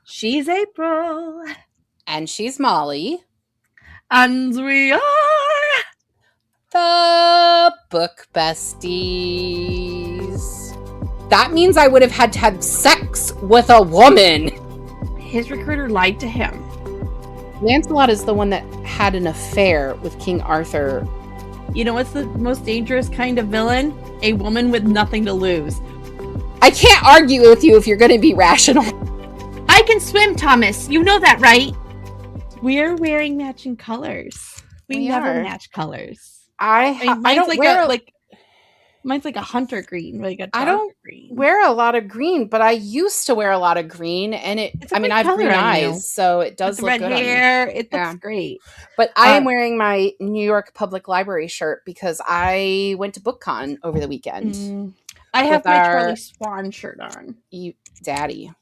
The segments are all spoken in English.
She's April. And she's Molly. And we are the Book Besties. That means I would have had to have sex with a woman. His recruiter lied to him. Lancelot is the one that had an affair with King Arthur. You know what's the most dangerous kind of villain? A woman with nothing to lose. I can't argue with you if you're going to be rational. I can swim, Thomas. You know that, right? We're wearing matching colors. We never match colors. Mine's like a hunter green, like a dark green. Wear a lot of green, but I used to wear a lot of green, and I have green eyes, so it does look red good hair. It looks great. But I am wearing my New York Public Library shirt because I went to BookCon over the weekend. I have my Charlie Swan shirt on. You, daddy.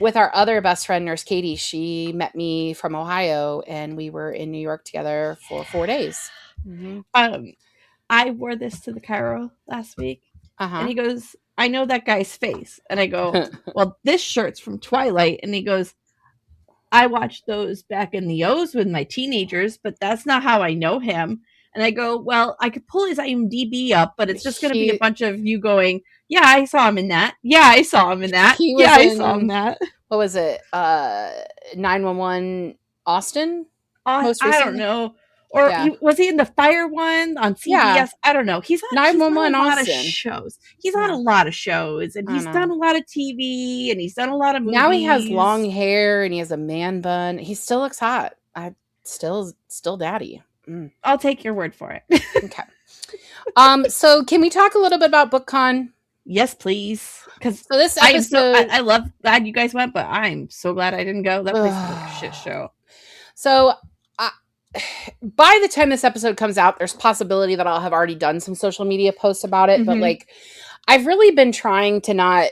With our other best friend, Nurse Katie, she met me from Ohio, and we were in New York together for 4 days. Mm-hmm. I wore this to the Cairo last week, and he goes, "I know that guy's face," and I go, "Well, this shirt's from Twilight," and he goes, "I watched those back in the O's with my teenagers, but that's not how I know him." And I go, "Well, I could pull his IMDb up, but it's just going to be a bunch of you going, yeah, I saw him in that. Yeah, I saw him in that. I saw him in that." What was it? 911 Austin? I don't know. Or was he in the Fire one on CBS? Yeah. I don't know. He's on 911 a lot of shows. He's on a lot of shows, and he's done a lot of TV, and he's done a lot of movies. Now he has long hair, and he has a man bun. He still looks hot. Still daddy. I'll take your word for it. Okay. So can we talk a little bit about BookCon? Yes, please. Because this episode, I love glad you guys went, but I'm so glad I didn't go. That place was a shit show. So by the time this episode comes out, there's possibility that I'll have already done some social media posts about it. But I've really been trying to not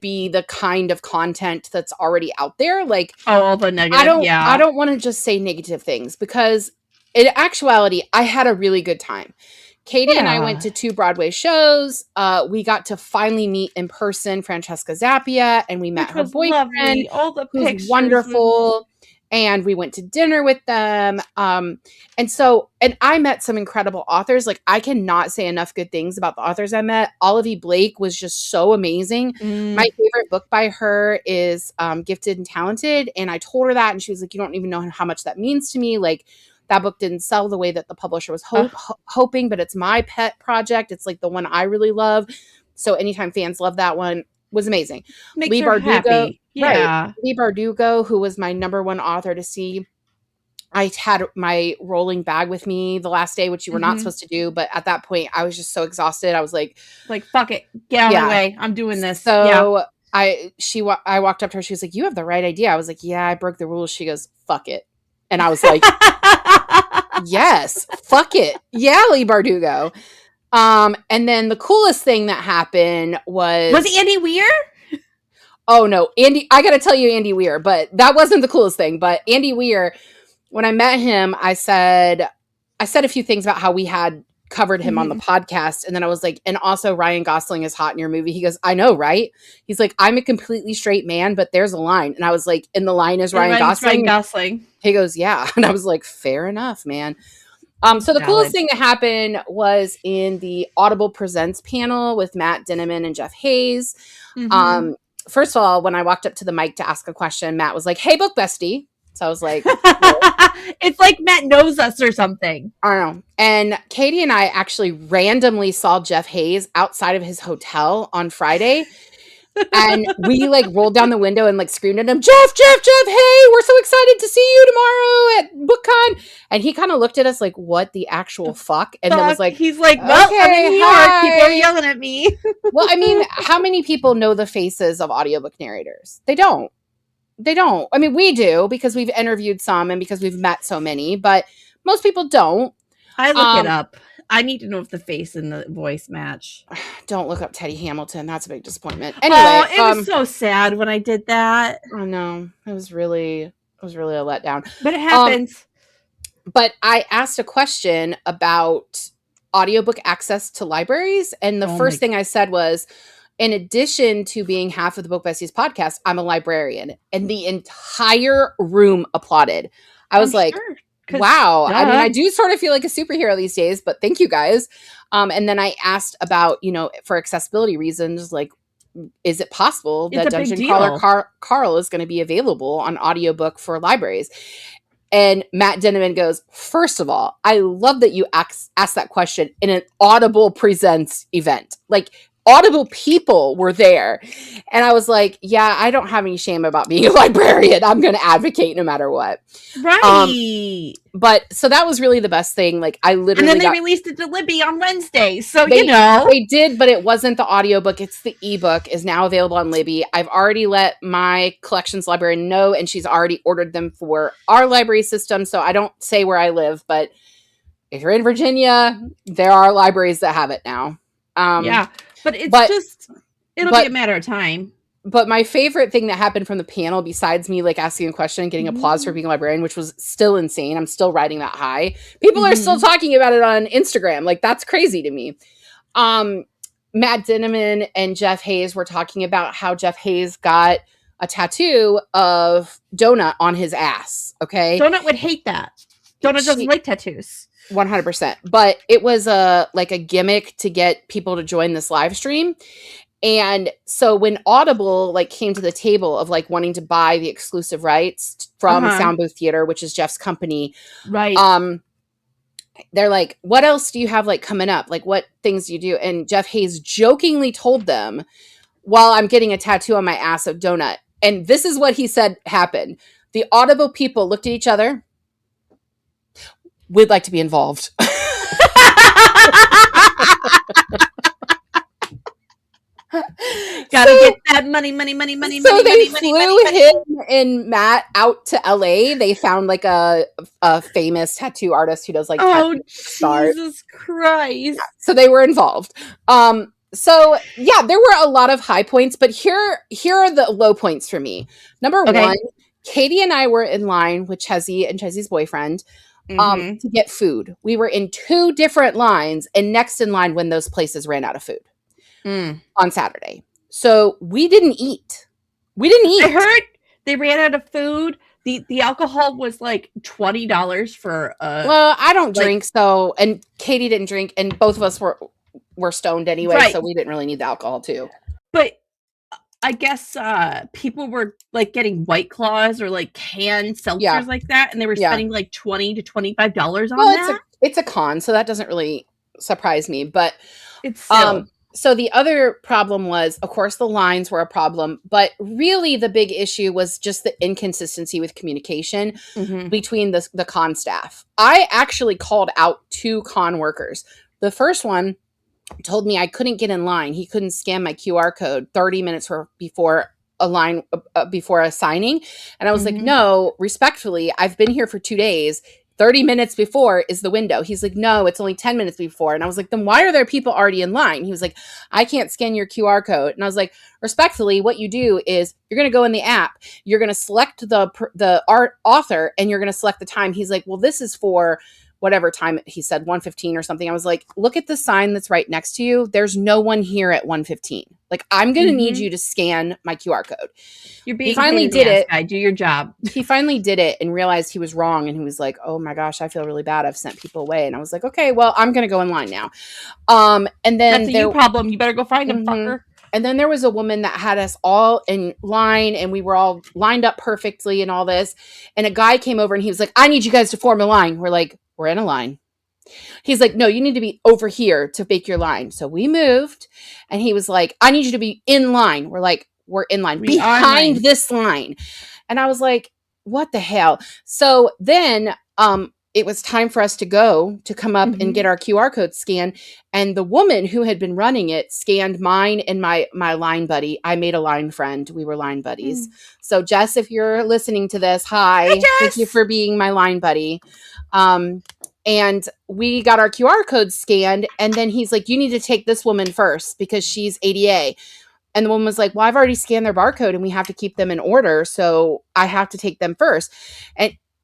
be the kind of content that's already out there. All the negative. I don't want to just say negative things, because in actuality, I had a really good time. Katie and I went to 2 Broadway shows. We got to finally meet in person Francesca Zappia, and we met her boyfriend, all the pictures, who's wonderful. And we went to dinner with them. And I met some incredible authors. I cannot say enough good things about the authors I met. Olivia Blake was just so amazing. My favorite book by her is Gifted and Talented. And I told her that, and she was like, "You don't even know how much that means to me." That book didn't sell the way that the publisher was hoping, but it's my pet project. It's the one I really love. So anytime fans love that one, was amazing. Lee Bardugo, right? Lee Bardugo, who was my number 1 author to see. I had my rolling bag with me the last day, which you were not supposed to do, but at that point, I was just so exhausted. I was like, "Fuck it, get out of the way. I'm doing this." So I walked up to her. She was like, "You have the right idea." I was like, "Yeah, I broke the rules." She goes, "Fuck it," and I was like, "Yes, fuck it, yeah, Lee Bardugo." And then the coolest thing that happened was Andy Weir? Oh no, Andy, I gotta tell you Andy Weir, but that wasn't the coolest thing. But Andy Weir, when I met him, I said a few things about how we had covered him on the podcast. And then I was like, "And also Ryan Gosling is hot in your movie." He goes, "I know, right?" He's like, "I'm a completely straight man, but there's a line." And I was like, "And the line is Ryan Gosling?" He goes, "Yeah." And I was like, "Fair enough, man." So the coolest thing that happened was in the Audible Presents panel with Matt Dinneman and Jeff Hayes. First of all, when I walked up to the mic to ask a question, Matt was like, "Hey, book bestie." So I was like, It's like Matt knows us or something. I don't know. And Katie and I actually randomly saw Jeff Hayes outside of his hotel on Friday. And we rolled down the window and screamed at him, Jeff, "Hey, we're so excited to see you tomorrow at BookCon." And he kind of looked at us like, "What the actual fuck?" And then was like, he's like, "Well, okay, I'm in New York. People are yelling at me." Well, I mean, how many people know the faces of audiobook narrators? They don't. I mean, we do, because we've interviewed some and because we've met so many, but most people don't. I look it up. I need to know if the face and the voice match. Don't look up Teddy Hamilton. That's a big disappointment. Anyway, it was so sad when I did that. I know. It was really a letdown. But it happens. But I asked a question about audiobook access to libraries, and the first thing I said was, in addition to being half of the Book Besties podcast, I'm a librarian. And the entire room applauded. I was like, sure, wow. I mean, I do sort of feel like a superhero these days, but thank you guys. And then I asked about, for accessibility reasons, like, is it possible that Dungeon Crawler Carl is going to be available on audiobook for libraries? And Matt Denneman goes, first of all, I love that you asked that question in an Audible Presents event. Like, Audible people were there. And I was like, yeah, I don't have any shame about being a librarian. I'm going to advocate no matter what. Right. But so that was really the best thing. Like, I literally And then they released it to Libby on Wednesday. So, they did, but it wasn't the audiobook. It's the ebook is now available on Libby. I've already let my collections librarian know, and she's already ordered them for our library system. So I don't say where I live, but if you're in Virginia, there are libraries that have it now. Yeah. But it'll be a matter of time. But my favorite thing that happened from the panel, besides me like asking a question and getting applause for being a librarian, which was still insane. I'm still riding that high. People are still talking about it on Instagram. Like, that's crazy to me. Matt Denneman and Jeff Hayes were talking about how Jeff Hayes got a tattoo of Donut on his ass. Okay. Donut would hate that. Donut doesn't like tattoos. 100%. But it was a gimmick to get people to join this live stream. And so when Audible came to the table of wanting to buy the exclusive rights from Sound Booth Theater, which is Jeff's company, right? They're like, what else do you have coming up? Like, what things do you do? And Jeff Hayes jokingly told them, while I'm getting a tattoo on my ass of Donut. And this is what he said happened. The Audible people looked at each other. We'd like to be involved. Gotta get that money. So they flew him and Matt out to LA. They found a famous tattoo artist who does Jesus Christ. Yeah, so they were involved. So yeah, there were a lot of high points, but here are the low points for me. Number one, Katie and I were in line with Chezzy and Chezzy's boyfriend to get food. We were in 2 different lines, and next in line when those places ran out of food on Saturday. So we didn't eat. I heard they ran out of food. The alcohol was $20 for well, I don't drink, so, and Katie didn't drink, and both of us were stoned anyway, so we didn't really need the alcohol too. But I guess people were getting White Claws or canned seltzers like that, and they were spending $20 to $25 on that. It's a con, so that doesn't really surprise me. But it's still. So the other problem was, of course, the lines were a problem, but really the big issue was just the inconsistency with communication between the con staff. I actually called out 2 con workers. The first one told me I couldn't get in line. He couldn't scan my QR code 30 minutes before a line, before a signing. And I was like, no, respectfully, I've been here for 2 days. 30 minutes before is the window. He's like, no, it's only 10 minutes before. And I was like, then why are there people already in line? He was like, I can't scan your QR code. And I was like, respectfully, what you do is you're going to go in the app, you're going to select the art author, and you're going to select the time. He's like, well, this is for whatever time he said, 1:15 or something. I was like, look at the sign that's right next to you. There's no one here at 1:15. I'm going to need you to scan my QR code. You're being finally did it. Guy. Do your job. He finally did it and realized he was wrong. And he was like, oh my gosh, I feel really bad. I've sent people away. And I was like, okay, well, I'm going to go in line now. And then that's a you problem. You better go find him, fucker. And then there was a woman that had us all in line, and we were all lined up perfectly and all this. And a guy came over and he was like, I need you guys to form a line. We're like, we're in a line. He's like, no, you need to be over here to make your line. So we moved, and he was like, I need you to be in line. We're like, we're in line behind this line. And I was like, what the hell? So then it was time for us to come up and get our QR code scanned. And the woman who had been running it scanned mine and my line buddy. I made a line friend. We were line buddies. So Jess, if you're listening to this, hi thank you for being my line buddy. And we got our QR code scanned, and then he's like, you need to take this woman first because she's ADA. And the woman was like, well, I've already scanned their barcode and we have to keep them in order. So I have to take them first.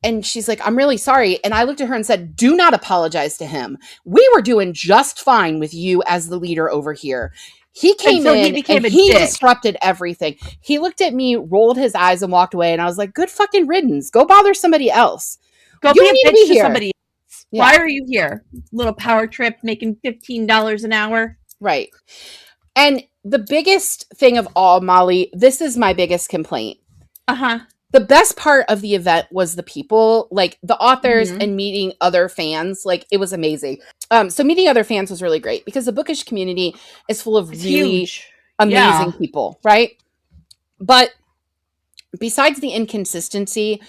And she's like, I'm really sorry. And I looked at her and said, do not apologize to him. We were doing just fine with you as the leader over here. He came Until he in became and a he dick. disrupted everything. He looked at me, rolled his eyes, and walked away. And I was like, good fucking riddance. Go bother somebody else. Go You be a need to bitch be to here. somebody else. Yeah. Why are you here? Little power trip making $15 an hour. Right. And the biggest thing of all, Molly, this is my biggest complaint. Uh-huh. The best part of the event was the people, like the authors and meeting other fans. Like, it was amazing. So meeting other fans was really great because the bookish community is full of really amazing people, right? But besides the inconsistency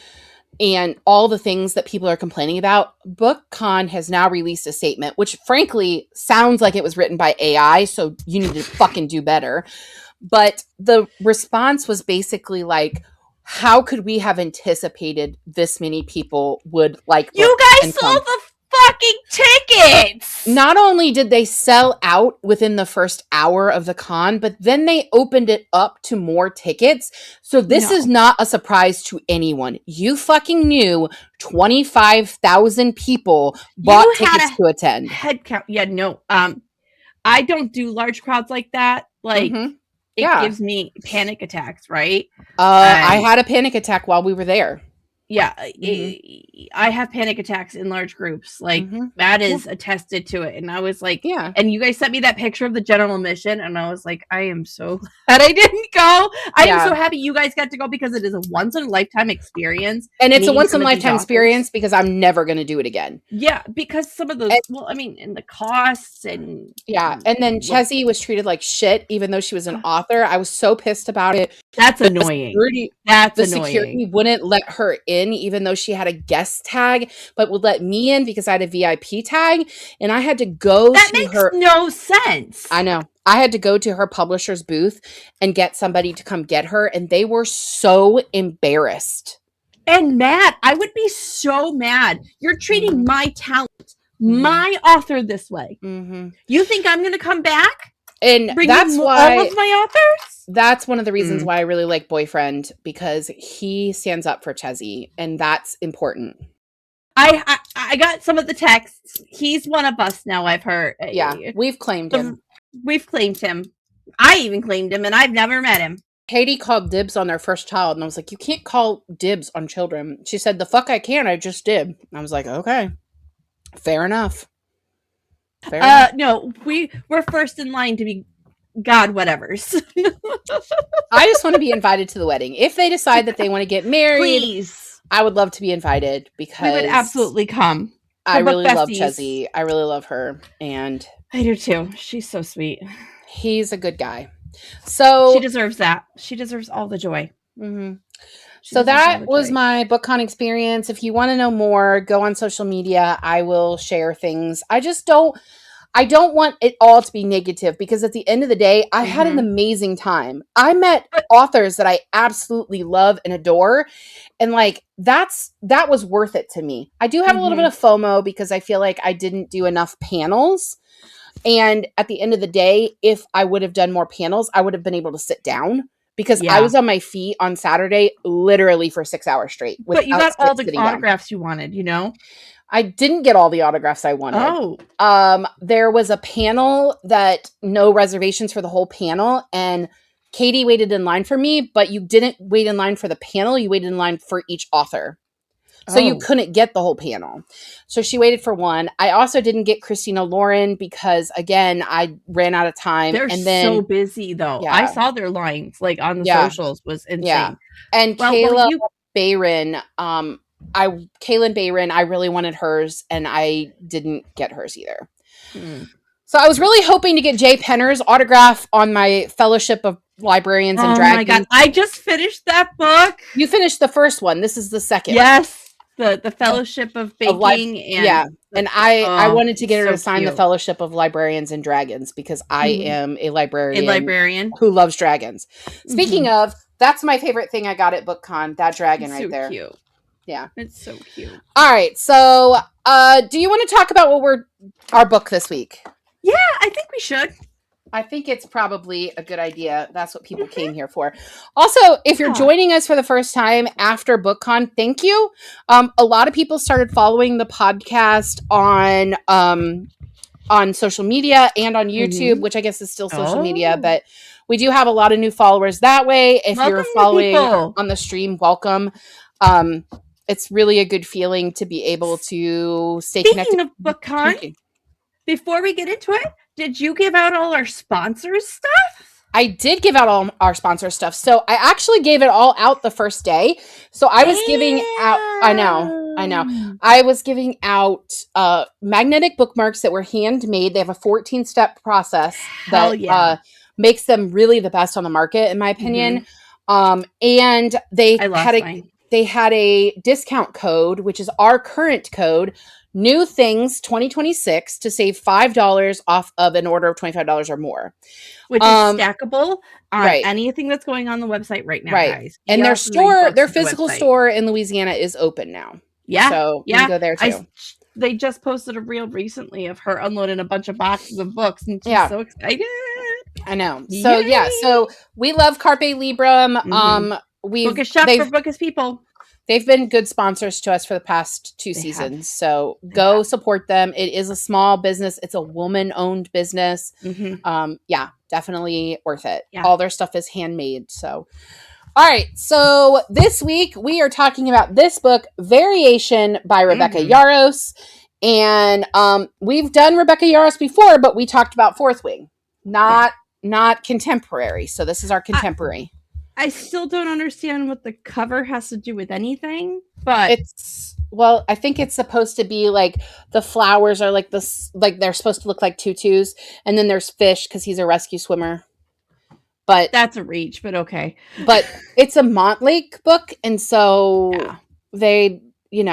and all the things that people are complaining about, BookCon has now released a statement, which frankly sounds like it was written by AI, so you need to fucking do better. But the response was basically like, how could we have anticipated this many people would like books? You guys sold the fucking tickets! Not only did they sell out within the first hour of the con, but then they opened it up to more tickets. So this is not a surprise to anyone. You fucking knew 25,000 people bought tickets to attend. Head count. Yeah, no. I don't do large crowds like that. Like, it gives me panic attacks, right? I had a panic attack while we were there. Yeah, I have panic attacks in large groups. Like, Matt is attested to it. And I was like, and you guys sent me that picture of the general admission, and I was like, I am so glad I didn't go. I am so happy you guys got to go because it is a once-in-a-lifetime experience. And it's a once-in-a-lifetime experience because I'm never going to do it again. Yeah, because some of those, and the costs and... Yeah, and then Chessie was treated like shit, even though she was an author. I was so pissed about it. That's annoying. The security wouldn't let her in, even though she had a guest tag, but would let me in because I had a VIP tag, and I had to go to her. That makes no sense. I know. I had to go to her publisher's booth and get somebody to come get her, and they were so embarrassed. And mad. I would be so mad. You're treating my talent, my author this way. You think I'm going to come back? And that's why all of my authors? That's one of the reasons why I really like Boyfriend, because he stands up for Chessie, and that's important. I got some of the texts. He's one of us now, I've heard. Yeah, we've claimed him. We've claimed him. I even claimed him, and I've never met him. Katie called dibs on their first child, and I was like, you can't call dibs on children. She said, the fuck I can, I just did. And I was like, okay, fair enough. No, we're first in line to be God whatevers. I just want to be invited to the wedding. If they decide that they want to get married, please, I would love to be invited because we would absolutely come. I really love Chessie. I really love her, and I do too. She's so sweet. He's a good guy. So she deserves that. She deserves all the joy. So that was my BookCon experience. If you want to know more, go on social media. I will share things. I don't want it all to be negative because at the end of the day, I had an amazing time. I met authors that I absolutely love and adore. And like, that was worth it to me. I do have a little bit of FOMO because I feel like I didn't do enough panels. And at the end of the day, if I would have done more panels, I would have been able to sit down. Because I was on my feet on Saturday literally for 6 hours straight. But you got all the autographs you wanted, you know? I didn't get all the autographs I wanted. There was a panel that no reservations for the whole panel. And Katie waited in line for me, but you didn't wait in line for the panel. You waited in line for each author. So you couldn't get the whole panel. So she waited for one. I also didn't get Christina Lauren because, again, I ran out of time. They're so busy, though. Yeah. I saw their lines, like, on the socials. Was insane. Yeah. And Kayla Bayron, Kaylin Bayron, I really wanted hers, and I didn't get hers either. So I was really hoping to get Jay Penner's autograph on my Fellowship of Librarians and Dragons. Oh my God. I just finished that book. You finished the first one. This is the second. Yes. The Fellowship of Baking. And I wanted to get her to sign the Fellowship of Librarians and Dragons because I am a librarian who loves dragons. Speaking of, that's my favorite thing I got at BookCon, that dragon right there. Cute. Yeah. It's so cute. All right. So do you want to talk about our book this week? Yeah, I think we should. I think it's probably a good idea. That's what people came here for. Also, if you're joining us for the first time after BookCon, thank you. A lot of people started following the podcast on on social media and on YouTube, which I guess is still social media, but we do have a lot of new followers that way. If you're following on the stream, welcome. It's really a good feeling to be able to stay connected. Speaking of BookCon, before we get into it, did you give out all our sponsors stuff? I did give out all our sponsor stuff. So I actually gave it all out the first day. So I was giving out, I know. I was giving out magnetic bookmarks that were handmade. They have a 14-step process that makes them really the best on the market, in my opinion. And they had a discount code, which is our current code, New Things 2026, to save $5 off of an order of $25 or more. Which is stackable on anything that's going on the website right now, guys. And their physical store in Louisiana is open now. Yeah. So you can go there too. They just posted a reel recently of her unloading a bunch of boxes of books, and she's so excited. I know. So so we love Carpe Librum. Bookish shop for bookish people. They've been good sponsors to us for the past 2 seasons. So go support them. It is a small business. It's a woman-owned business. Definitely worth it. Yeah. All their stuff is handmade. So, all right. So this week we are talking about this book, Variation by Rebecca Yarros. And we've done Rebecca Yarros before, but we talked about Fourth Wing, not contemporary. So this is our contemporary. I still don't understand what the cover has to do with anything, but I think it's supposed to be like the flowers are like this, like they're supposed to look like tutus, and then there's fish because he's a rescue swimmer. But that's a reach, but okay. But it's a Montlake book, and so they, you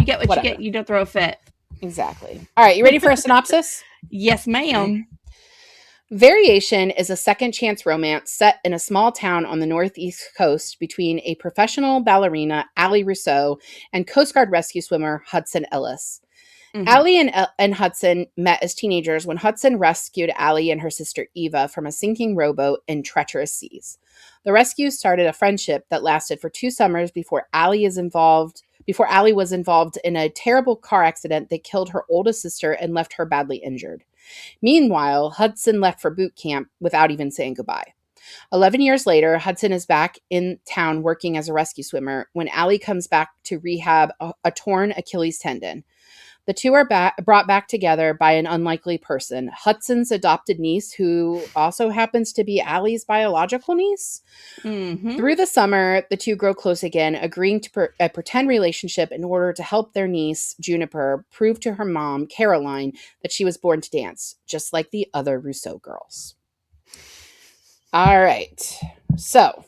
get what you get. You don't throw a fit. Exactly. All right, you ready for a synopsis? Yes, ma'am. Variation is a second chance romance set in a small town on the northeast coast between a professional ballerina, Allie Rousseau, and Coast Guard rescue swimmer Hudson Ellis. Allie and Hudson met as teenagers when Hudson rescued Allie and her sister Eva from a sinking rowboat in treacherous seas. The rescue started a friendship that lasted for 2 summers before Allie was involved in a terrible car accident that killed her oldest sister and left her badly injured. Meanwhile, Hudson left for boot camp without even saying goodbye. 11 years later, Hudson is back in town working as a rescue swimmer when Allie comes back to rehab a torn Achilles tendon. The two are brought back together by an unlikely person, Hudson's adopted niece, who also happens to be Allie's biological niece. Through the summer, the two grow close again, agreeing to a pretend relationship in order to help their niece, Juniper, prove to her mom, Caroline, that she was born to dance, just like the other Rousseau girls. All right. So,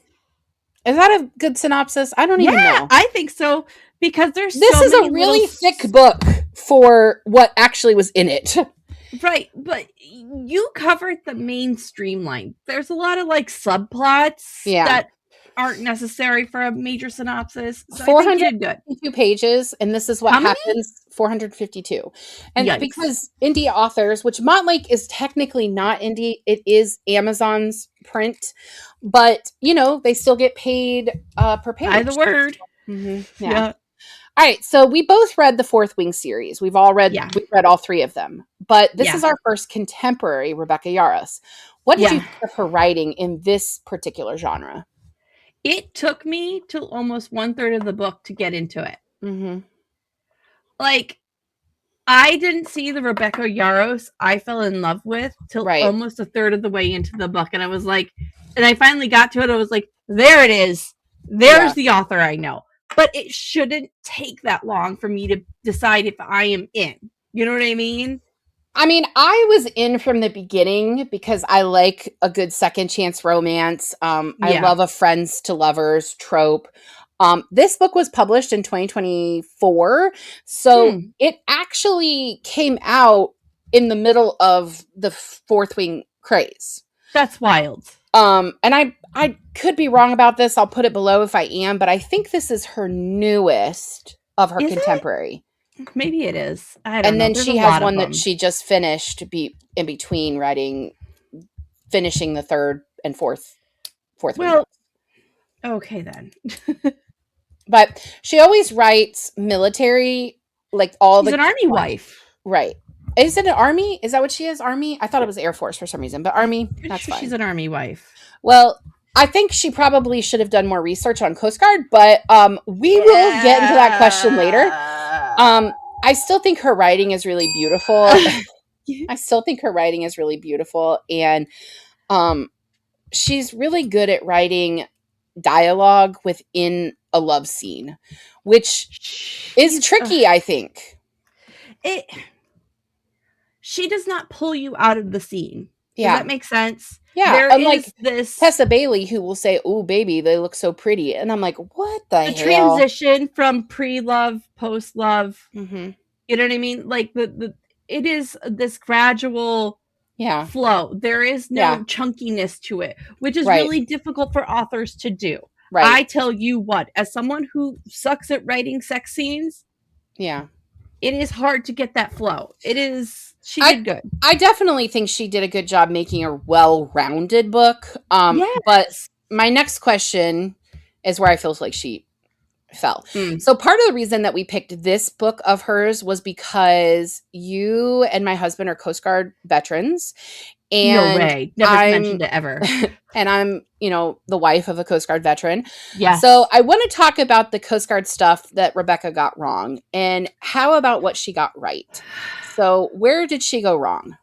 is that a good synopsis? I don't even know. I think so, because this is a really thick book for what actually was in it. Right, but you covered the main streamline. There's a lot of subplots that aren't necessary for a major synopsis. So 452 pages, and this is what happens. 452. And because indie authors, which Montlake is technically not indie, it is Amazon's print, but they still get paid per page. By the word. Yeah. All right, so we both read the Fourth Wing series. We've read all 3 of them. But this is our first contemporary Rebecca Yarros. What did you think of her writing in this particular genre? It took me till almost 1/3 of the book to get into it. I didn't see the Rebecca Yarros I fell in love with till almost 1/3 of the way into the book. And I was like, and I finally got to it. I was like, there it is. There's the author I know. But it shouldn't take that long for me to decide if I am in. You know what I mean? I mean, I was in from the beginning because I like a good second chance romance. I love a friends to lovers trope. This book was published in 2024. So it actually came out in the middle of the Fourth Wing craze. That's wild. And I could be wrong about this. I'll put it below if I am, but I think this is her newest of her contemporary. Maybe it is. I don't know. And then she has one that she just finished in between finishing the third and fourth Wing. Okay then. But she always writes military, like all She's an army wife. Right. Is it an Army? Is that what she is? Army? I thought it was Air Force for some reason, but Army, Pretty that's sure fine. she's an Army wife. Well, I think she probably should have done more research on Coast Guard, but we will get into that question later. I still think her writing is really beautiful. I still think her writing is really beautiful, and she's really good at writing dialogue within a love scene, which is tricky, I think. She does not pull you out of the scene. Yeah. Does that make sense? Yeah. There unlike is this Tessa Bailey, who will say, "Oh, baby, they look so pretty," and I'm like, "What the hell?" transition from pre-love, post-love. Mm-hmm. You know what I mean? Like it is this gradual flow. There is no chunkiness to it, which is really difficult for authors to do. Right. I tell you what, as someone who sucks at writing sex scenes, it is hard to get that flow. It is. She did good. I definitely think she did a good job making a well-rounded book. Yes. But my next question is where I feel like she fell. So part of the reason that we picked this book of hers was because you and my husband are Coast Guard veterans. And no way. Never mentioned it ever. And I'm, the wife of a Coast Guard veteran. Yeah. So I want to talk about the Coast Guard stuff that Rebecca got wrong. And how about what she got right? So where did she go wrong?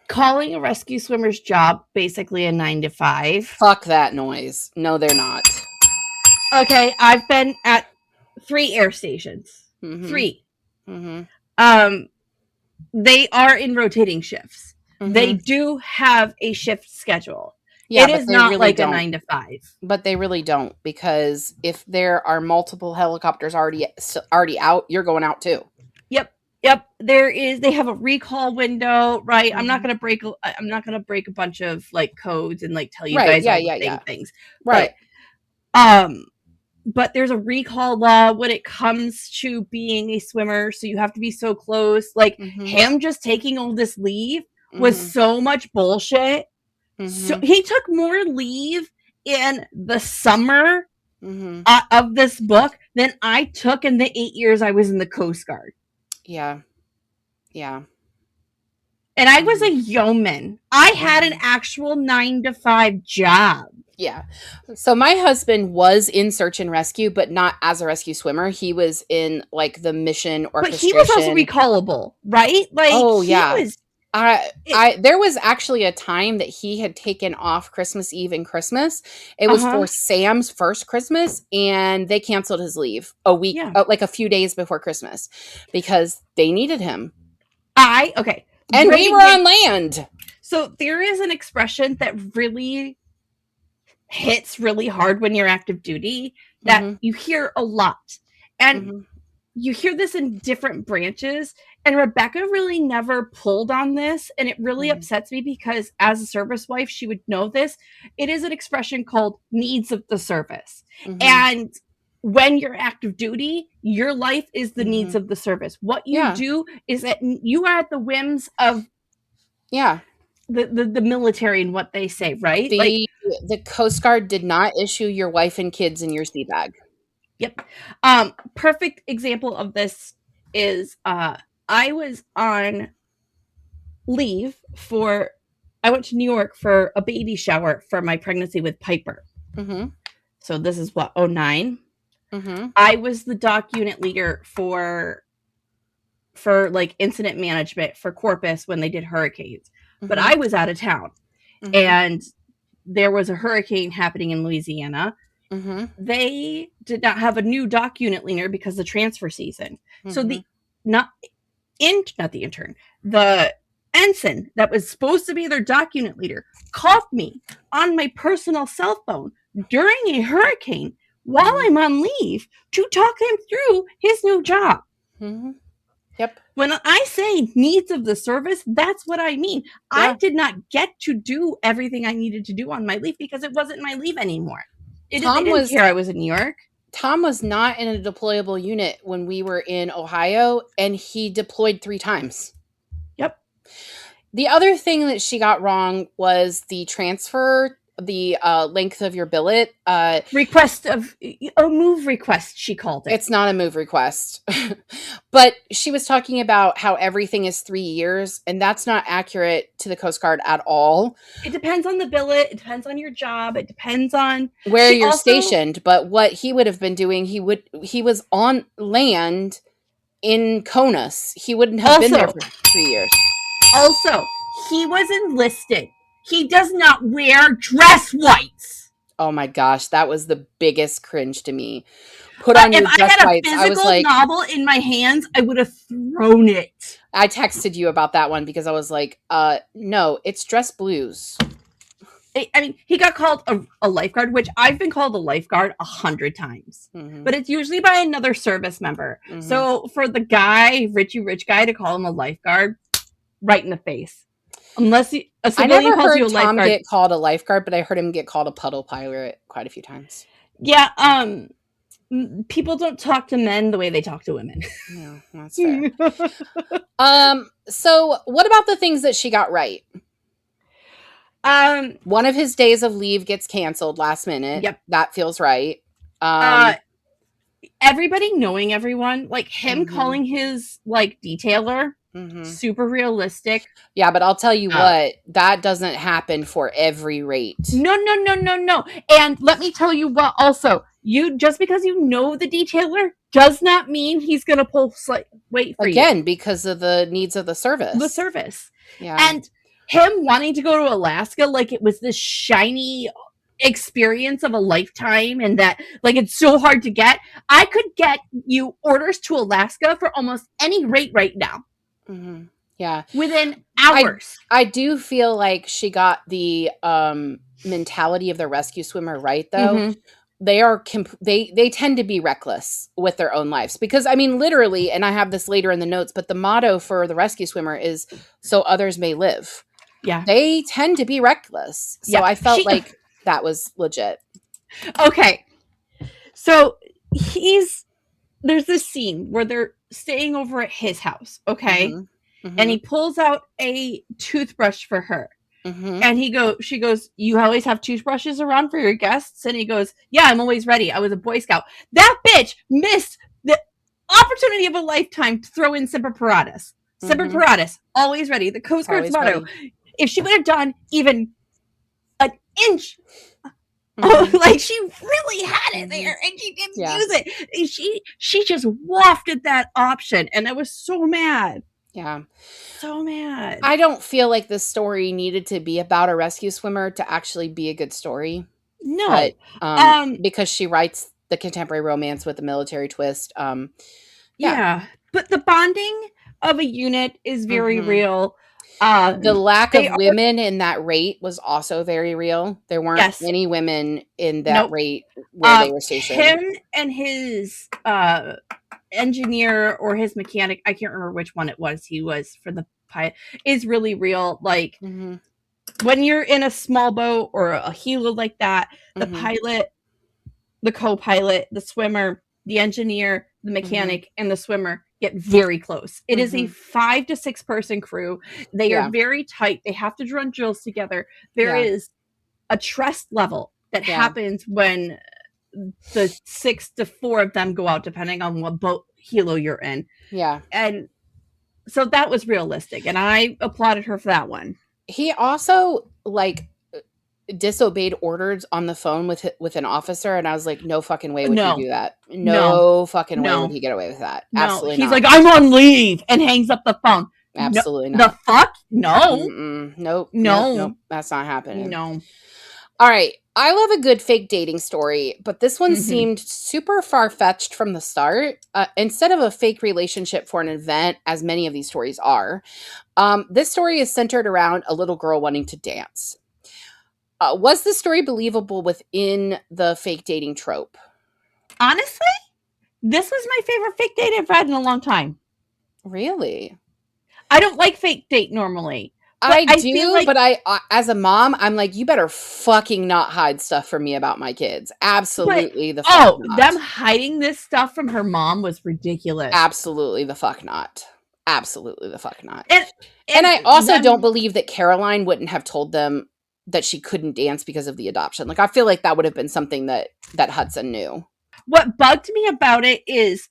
Calling a rescue swimmer's job basically a 9-to-5. Fuck that noise. No, they're not. Okay, I've been at 3 air stations. 3. Mm-hmm. They are in rotating shifts. Mm-hmm. They do have a shift schedule. Yeah, it is not really like a 9-to-5. But they really don't, because if there are multiple helicopters already out, you're going out too. Yep. They have a recall window, right? Mm-hmm. I'm not gonna break a bunch of like codes and like tell you guys things. Right. But there's a recall law when it comes to being a swimmer, so you have to be so close. Like him just taking all this leave was so much bullshit. So he took more leave in the summer of this book than I took in the 8 years I was in the Coast Guard. Yeah. And I was a yeoman. I had an actual 9-to-5 job. Yeah. So my husband was in search and rescue, but not as a rescue swimmer. He was in like the mission orchestration. But he was also recallable, right? Like, there was actually a time that he had taken off Christmas Eve and Christmas. It was for Sam's first Christmas, and they canceled his leave a week, like a few days before Christmas, because they needed him. And we were on land. So there is an expression that really hits really hard when you're active duty that you hear a lot. And you hear this in different branches. And Rebecca really never pulled on this. And it really upsets me, because as a service wife, she would know this. It is an expression called needs of the service. And when you're active duty, your life is the needs of the service. What you do is that you are at the whims of the military and what they say, right? The Coast Guard did not issue your wife and kids in your sea bag. Yep. Perfect example of this is I was on leave I went to New York for a baby shower for my pregnancy with Piper. So this is 2009. I was the dock unit leader for like incident management for Corpus when they did hurricanes. But I was out of town, and there was a hurricane happening in Louisiana. They did not have a new dock unit leader because of the transfer season. So the ensign that was supposed to be their dock unit leader called me on my personal cell phone during a hurricane while I'm on leave to talk him through his new job. Yep. When I say needs of the service, that's what I mean. I did not get to do everything I needed to do on my leave because it wasn't my leave anymore. They didn't care I was in New York. Tom was not in a deployable unit when we were in Ohio, and he deployed 3 times. Yep. The other thing that she got wrong was the transfer the length of your billet. Move request, she called it. It's not a move request. But she was talking about how everything is 3 years, and that's not accurate to the Coast Guard at all. It depends on the billet. It depends on your job. It depends on where you're stationed. But what he would have been doing, he was on land in Conus. He wouldn't have been there for 3 years. Also, he was enlisted. He does not wear dress whites. Oh my gosh, that was the biggest cringe to me. Put on your dress whites. If I had a physical novel in my hands, I would have thrown it. I texted you about that one because I was like, no, it's dress blues. I mean, he got called a lifeguard, which I've been called a lifeguard 100 times, but it's usually by another service member. So for the guy, Richie Rich guy, to call him a lifeguard, right in the face. Unless a civilian calls you a lifeguard. I never heard Tom get called a lifeguard, but I heard him get called a puddle pilot quite a few times. Yeah, people don't talk to men the way they talk to women. No, that's fair. So what about the things that she got right? One of his days of leave gets canceled last minute. Yep. That feels right. Everybody knowing everyone, like him calling his like detailer, super realistic. Yeah, but I'll tell you what, that doesn't happen for every rate. No. And let me tell you what also, just because you know the detailer does not mean he's going to pull weight for you. Again, because of the needs of the service. The service. Yeah. And him wanting to go to Alaska like it was this shiny experience of a lifetime and that like it's so hard to get. I could get you orders to Alaska for almost any rate right now. Yeah. Within hours. I do feel like she got the mentality of the rescue swimmer right though. They are they tend to be reckless with their own lives because I mean literally, and I have this later in the notes, but the motto for the rescue swimmer is so others may live. Yeah. They tend to be reckless. So I felt like that was legit. Okay. So there's this scene where they're staying over at his house. Okay. And he pulls out a toothbrush for her. And she goes, you always have toothbrushes around for your guests? And he goes, yeah, I'm always ready. I was a Boy Scout. That bitch missed the opportunity of a lifetime to throw in Semper Paratus. Semper Paratus, always ready. The Coast Guard's motto. If she would have done even an inch, like she really had it there and she didn't use it. And she just wafted that option. And I was so mad. Yeah. So mad. I don't feel like this story needed to be about a rescue swimmer to actually be a good story. No. But, because she writes the contemporary romance with a military twist. Yeah. But the bonding of a unit is very real. The lack of women in that rate was also very real. There weren't any women in that rate where they were stationed. Him and his engineer or his mechanic, I can't remember which one it was he was for the pilot, is really real. Like when you're in a small boat or a helo like that, the pilot, the co-pilot, the swimmer, the engineer, the mechanic, and the swimmer get very close. It is a 5 to 6 person crew. They are very tight. They have to run drills together. There is a trust level that happens when the 6 to 4 of them go out, depending on what boat helo you're in. Yeah. And so that was realistic. And I applauded her for that one. He also disobeyed orders on the phone with an officer, and I was like, no fucking way would he do that. No fucking way would he get away with that. Absolutely not. He's like, I'm on leave, and hangs up the phone. Absolutely not. The fuck? No. Nope. That's not happening. No. All right. I love a good fake dating story, but this one seemed super far-fetched from the start. Instead of a fake relationship for an event, as many of these stories are, this story is centered around a little girl wanting to dance. Was the story believable within the fake dating trope? Honestly, this was my favorite fake date I've read in a long time. Really? I don't like fake date normally. I do, but I, as a mom, I'm like, you better fucking not hide stuff from me about my kids. Absolutely the fuck not. Them hiding this stuff from her mom was ridiculous. Absolutely the fuck not. Absolutely the fuck not. And I also don't believe that Caroline wouldn't have told them that she couldn't dance because of the adoption. Like, I feel like that would have been something that Hudson knew. What bugged me about it is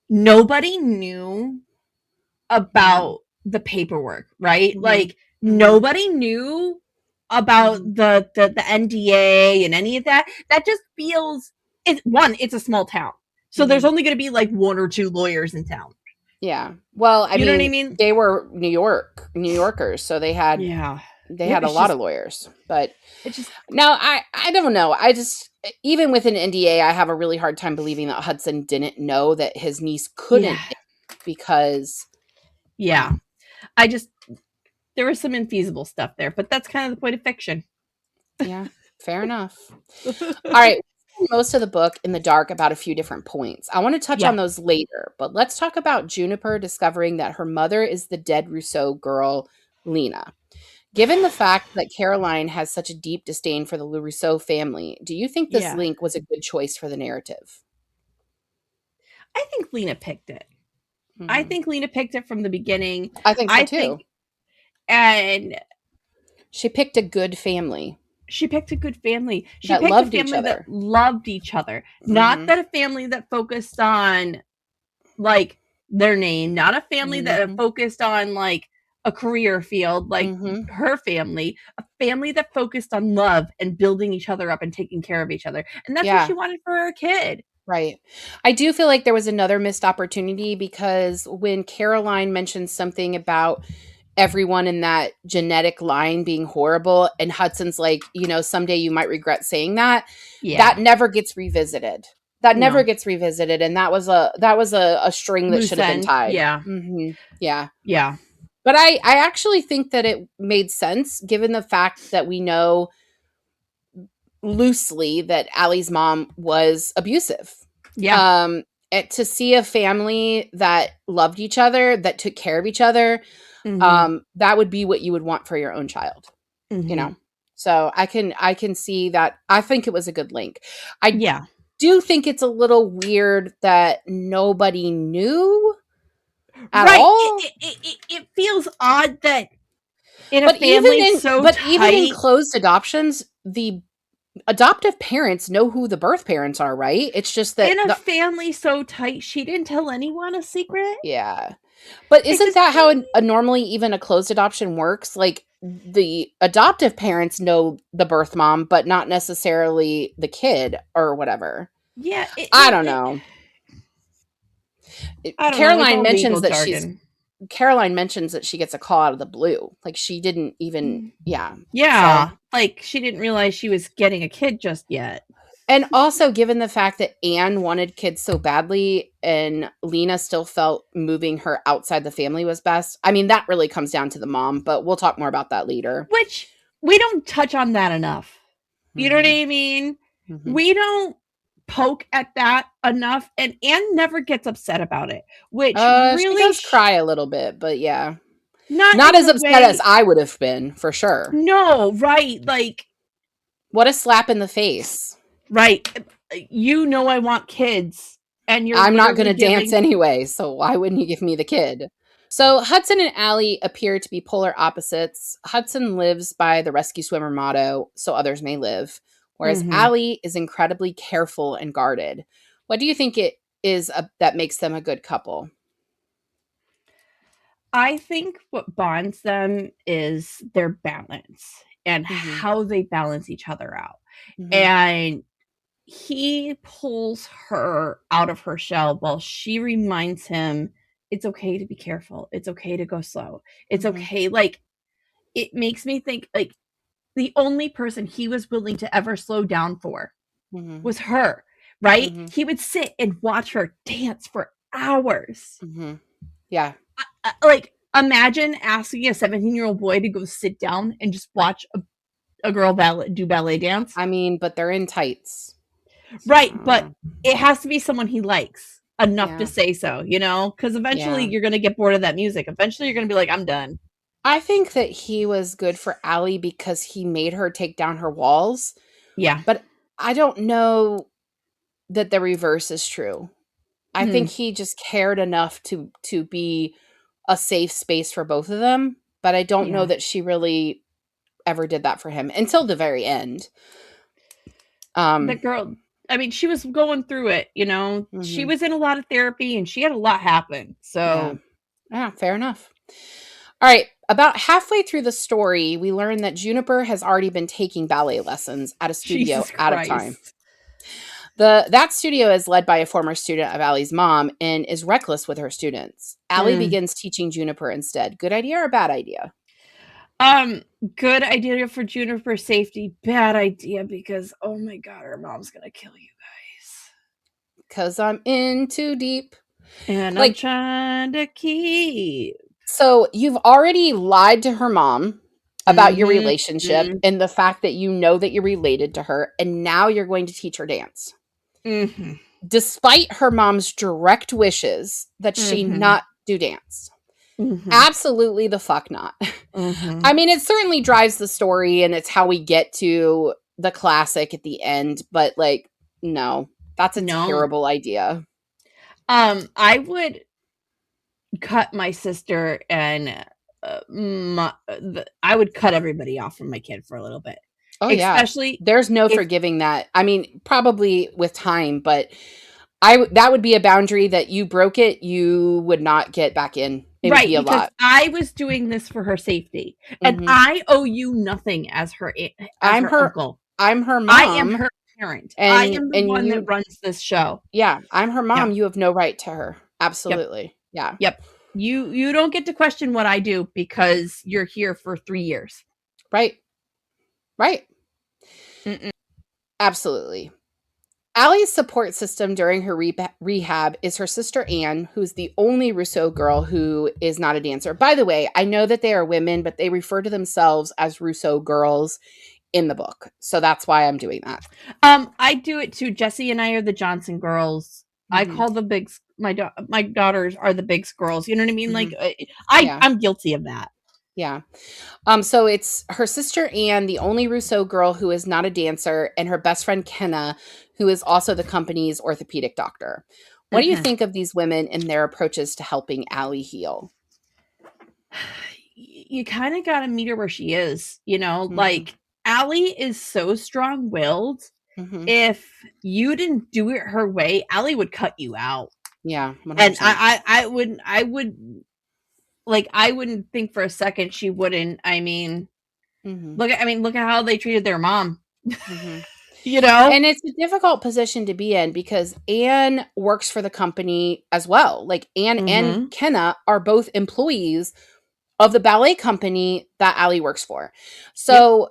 nobody knew about the paperwork, right? Like nobody knew about the NDA and any of that. That just feels it's a small town. So there's only going to be like one or two lawyers in town. Yeah. Well, I know what I mean, mean? they were New Yorkers, so they had a lot of lawyers. But now I don't know. I just, even with an NDA, I have a really hard time believing that Hudson didn't know that his niece couldn't because there was some infeasible stuff there, but that's kind of the point of fiction. Yeah, fair enough. All right. Most of the book in the dark about a few different points. I want to touch on those later, but let's talk about Juniper discovering that her mother is the dead Rousseau girl, Lena. Given the fact that Caroline has such a deep disdain for the Rousseau family, do you think this link was a good choice for the narrative? I think Lena picked it. I think Lena picked it from the beginning. I think so too. And she picked a good family. She picked a good family. She that picked loved a family each other. that loved each other. Not that a family that focused on like their name, not a family that focused on like a career field like her family, a family that focused on love and building each other up and taking care of each other. And that's what she wanted for her kid. Right. I do feel like there was another missed opportunity because when Caroline mentioned something about everyone in that genetic line being horrible, and Hudson's like, someday you might regret saying that. That never gets revisited. Never gets revisited, and that was a string that should have been tied. Yeah. But I actually think that it made sense given the fact that we know loosely that Allie's mom was abusive. To see a family that loved each other, that took care of each other, that would be what you would want for your own child. So I can see that. I think it was a good link. I do think it's a little weird that nobody knew at all. It feels odd that in a family even in closed adoptions, the adoptive parents know who the birth parents are, right? It's just that in a family so tight, she didn't tell anyone a secret. Yeah. But isn't that how normally even a closed adoption works? Like the adoptive parents know the birth mom, but not necessarily the kid or whatever. Yeah. I don't know. Caroline mentions that she gets a call out of the blue. Like she didn't even, So. Like she didn't realize she was getting a kid just yet. And also given the fact that Anne wanted kids so badly and Lena still felt moving her outside the family was best. I mean, that really comes down to the mom, but we'll talk more about that later. Which we don't touch on that enough. You know what I mean? We don't poke at that enough, and Anne never gets upset about it, which really she does cry a little bit, but yeah. Not as upset as I would have been, for sure. No, right. Like, what a slap in the face. Right. I want kids, and I'm not going to dance anyway, so why wouldn't you give me the kid? So Hudson and Allie appear to be polar opposites. Hudson lives by the rescue swimmer motto, so others may live, whereas Allie is incredibly careful and guarded. What do you think it is that makes them a good couple? I think what bonds them is their balance and how they balance each other out. And he pulls her out of her shell while she reminds him it's okay to be careful. It's okay to go slow. It's okay. Like, it makes me think like the only person he was willing to ever slow down for was her, right? He would sit and watch her dance for hours. Yeah. Like, imagine asking a 17-year-old boy to go sit down and just watch a girl do ballet dance. I mean, but they're in tights. Right, but it has to be someone he likes enough to say so, because eventually you're going to get bored of that music. Eventually you're going to be like, I'm done. I think that he was good for Allie because he made her take down her walls. Yeah. But I don't know that the reverse is true. I think he just cared enough to be a safe space for both of them, but I don't know that she really ever did that for him until the very end. The girl, I mean, she was going through it, you know. She was in a lot of therapy and she had a lot happen. So yeah, fair enough. All right, about halfway through the story, we learn that Juniper has already been taking ballet lessons at a studio out of time. That studio is led by a former student of Allie's mom and is reckless with her students. Allie begins teaching Juniper instead. Good idea or bad idea? Good idea for Juniper's safety. Bad idea because, oh my God, her mom's gonna kill you guys. Because I'm in too deep. And I'm trying to keep. So you've already lied to her mom about your relationship and the fact that you know that you're related to her, and now you're going to teach her dance. Despite her mom's direct wishes that she not do dance. Absolutely the fuck not. I mean, it certainly drives the story and it's how we get to the classic at the end, but like, no, that's a terrible idea. I would cut my sister and I would cut everybody off from my kid for a little bit. Oh, especially there's no forgiving that. I mean, probably with time, but that would be a boundary that you broke it, you would not get back in. It would be a lot. I was doing this for her safety, and I owe you nothing as her uncle. I'm her mom. I am her parent. And, I am the one that runs this show. Yeah, I'm her mom. You have no right to her. Absolutely. Yep. Yeah. Yep. You don't get to question what I do because you're here for 3 years. Right. Absolutely. Allie's support system during her rehab is her sister Anne, who's the only Rousseau girl who is not a dancer. By the way, I know that they are women, but they refer to themselves as Rousseau girls in the book. So that's why I'm doing that. I do it too. Jessie and I are the Johnson girls. I call the bigs, my daughters are the bigs girls. You know what I mean? Like I'm guilty of that. Yeah. So it's her sister Anne, the only Rousseau girl who is not a dancer, and her best friend Kenna, who is also the company's orthopedic doctor. What do you think of these women and their approaches to helping Allie heal? You kind of got to meet her where she is, you know, like Allie is so strong-willed. If you didn't do it her way, Allie would cut you out. Yeah. 100%. And I would like, I wouldn't think for a second she wouldn't. I mean, look at how they treated their mom. You know? And it's a difficult position to be in because Anne works for the company as well. Like Anne and Kenna are both employees of the ballet company that Allie works for. So,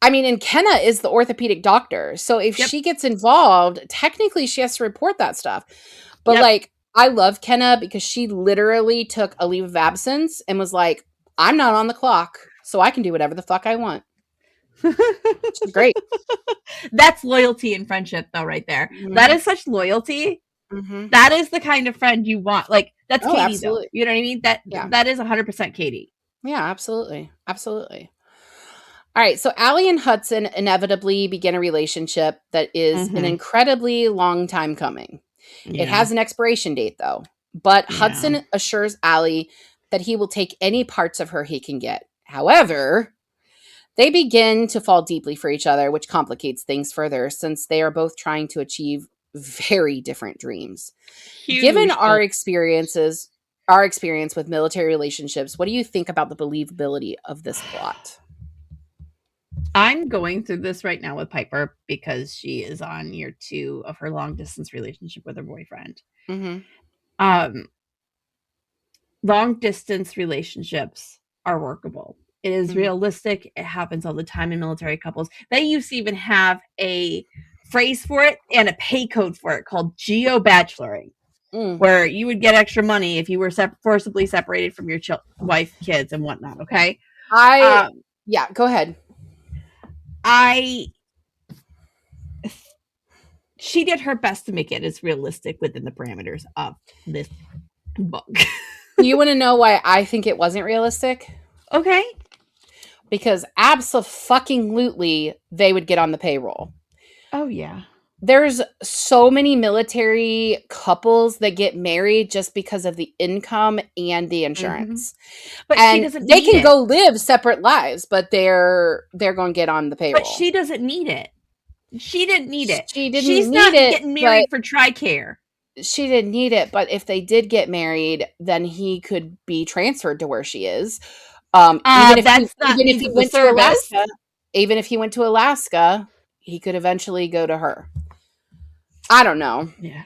I mean, and Kenna is the orthopedic doctor. So if she gets involved, technically she has to report that stuff. But like, I love Kenna because she literally took a leave of absence and was like, I'm not on the clock, so I can do whatever the fuck I want. She's great. That's loyalty and friendship, though, right there. That is such loyalty. That is the kind of friend you want. Like, that's Katie, absolutely. Though. You know what I mean? That is 100% Katie. Yeah, absolutely. Absolutely. All right, so Allie and Hudson inevitably begin a relationship that is an incredibly long time coming. Yeah. It has an expiration date, though. But Hudson assures Allie that he will take any parts of her he can get. However, they begin to fall deeply for each other, which complicates things further since they are both trying to achieve very different dreams. Given our experience with military relationships, what do you think about the believability of this plot? I'm going through this right now with Piper because she is on year 2 of her long distance relationship with her boyfriend. Long distance relationships are workable. It is realistic. It happens all the time in military couples. They used to even have a phrase for it and a pay code for it called geo-bacheloring, where you would get extra money if you were forcibly separated from your wife, kids, and whatnot. Okay. Yeah, go ahead. She did her best to make it as realistic within the parameters of this book. You want to know why I think it wasn't realistic? Okay. Because abso-fucking-lutely they would get on the payroll. Oh, yeah. there's so many military couples that get married just because of the income and the insurance. But and she doesn't they need can it. go live separate lives, but they're going to get on the payroll. But she doesn't need it. She didn't need it. She didn't She's need not it, getting married for TRICARE. She didn't need it, but if they did get married, then he could be transferred to where she is. Even if he went to Alaska, even if he went to Alaska, he could eventually go to her. I don't know. Yeah.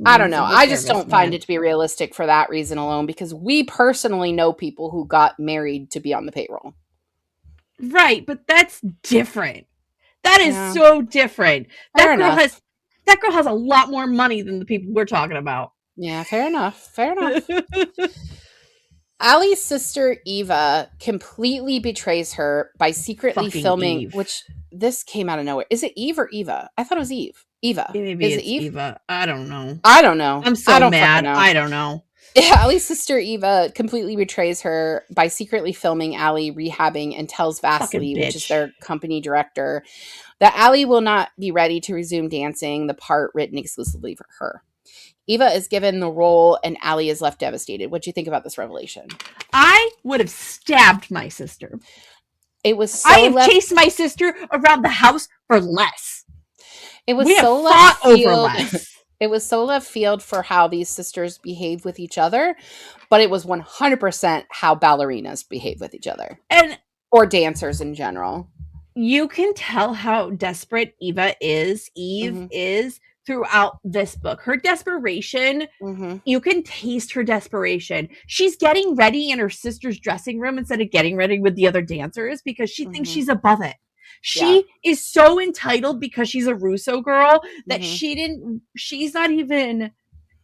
I don't know. I just don't find it to be realistic for that reason alone, because we personally know people who got married to be on the payroll. Right, but that's different. That is so different. That girl has a lot more money than the people we're talking about. Yeah, fair enough. Allie's sister Eva completely betrays her by secretly filming Eve. Which this came out of nowhere. Is it Eve or Eva? I thought it was Eve. Eva. Maybe is it Eve? Eva. I don't know. I'm so mad. I don't know. Yeah, Allie's sister Eva completely betrays her by secretly filming Allie rehabbing and tells Vasily, which is their company director, that Allie will not be ready to resume dancing, the part written exclusively for her. Eva is given the role and Allie is left devastated. What do you think about this revelation? I would have stabbed my sister. It was so I have chased my sister around the house for less. It was so left field. It was so left field for how these sisters behave with each other, but it was 100% how ballerinas behave with each other. Or dancers in general. You can tell how desperate Eve is throughout this book. Her desperation, you can taste her desperation. She's getting ready in her sister's dressing room instead of getting ready with the other dancers because she thinks she's above it. She is so entitled because she's a Russo girl that she's not even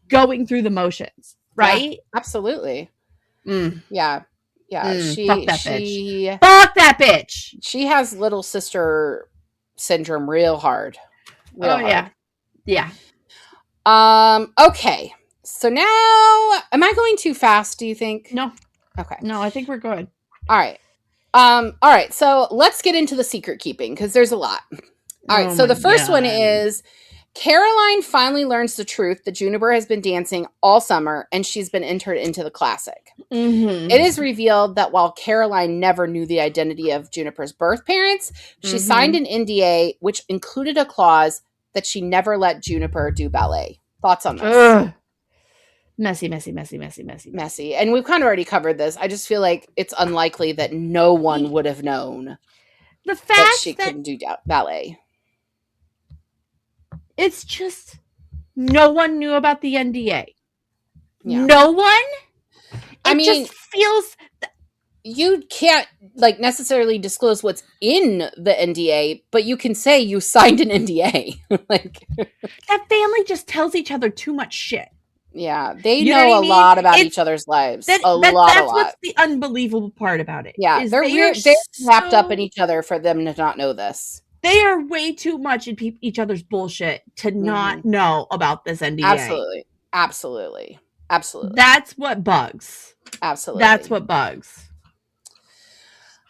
going through the motions, right? Yeah, absolutely. Yeah. Fuck that bitch. She has little sister syndrome real hard. Yeah. Okay. So now, am I going too fast, do you think? No. Okay. No, I think we're good. All right. So let's get into the secret keeping because there's a lot. All right. So the first one is Caroline finally learns the truth that Juniper has been dancing all summer and she's been entered into the classic. It is revealed that while Caroline never knew the identity of Juniper's birth parents, she signed an NDA which included a clause that she never let Juniper do ballet. Thoughts on this? Messy. And we've kind of already covered this. I just feel like it's unlikely that no one would have known the fact that she couldn't do ballet. It's just no one knew about the NDA. Yeah. No one? It just feels... You can't necessarily disclose what's in the NDA, but you can say you signed an NDA. That family just tells each other too much shit. Yeah, they know a lot about each other's lives. That's what's the unbelievable part about it. Yeah, they're wrapped up in each other for them to not know this. They are way too much in each other's bullshit to not know about this NDA. Absolutely. That's what bugs. Absolutely. That's what bugs.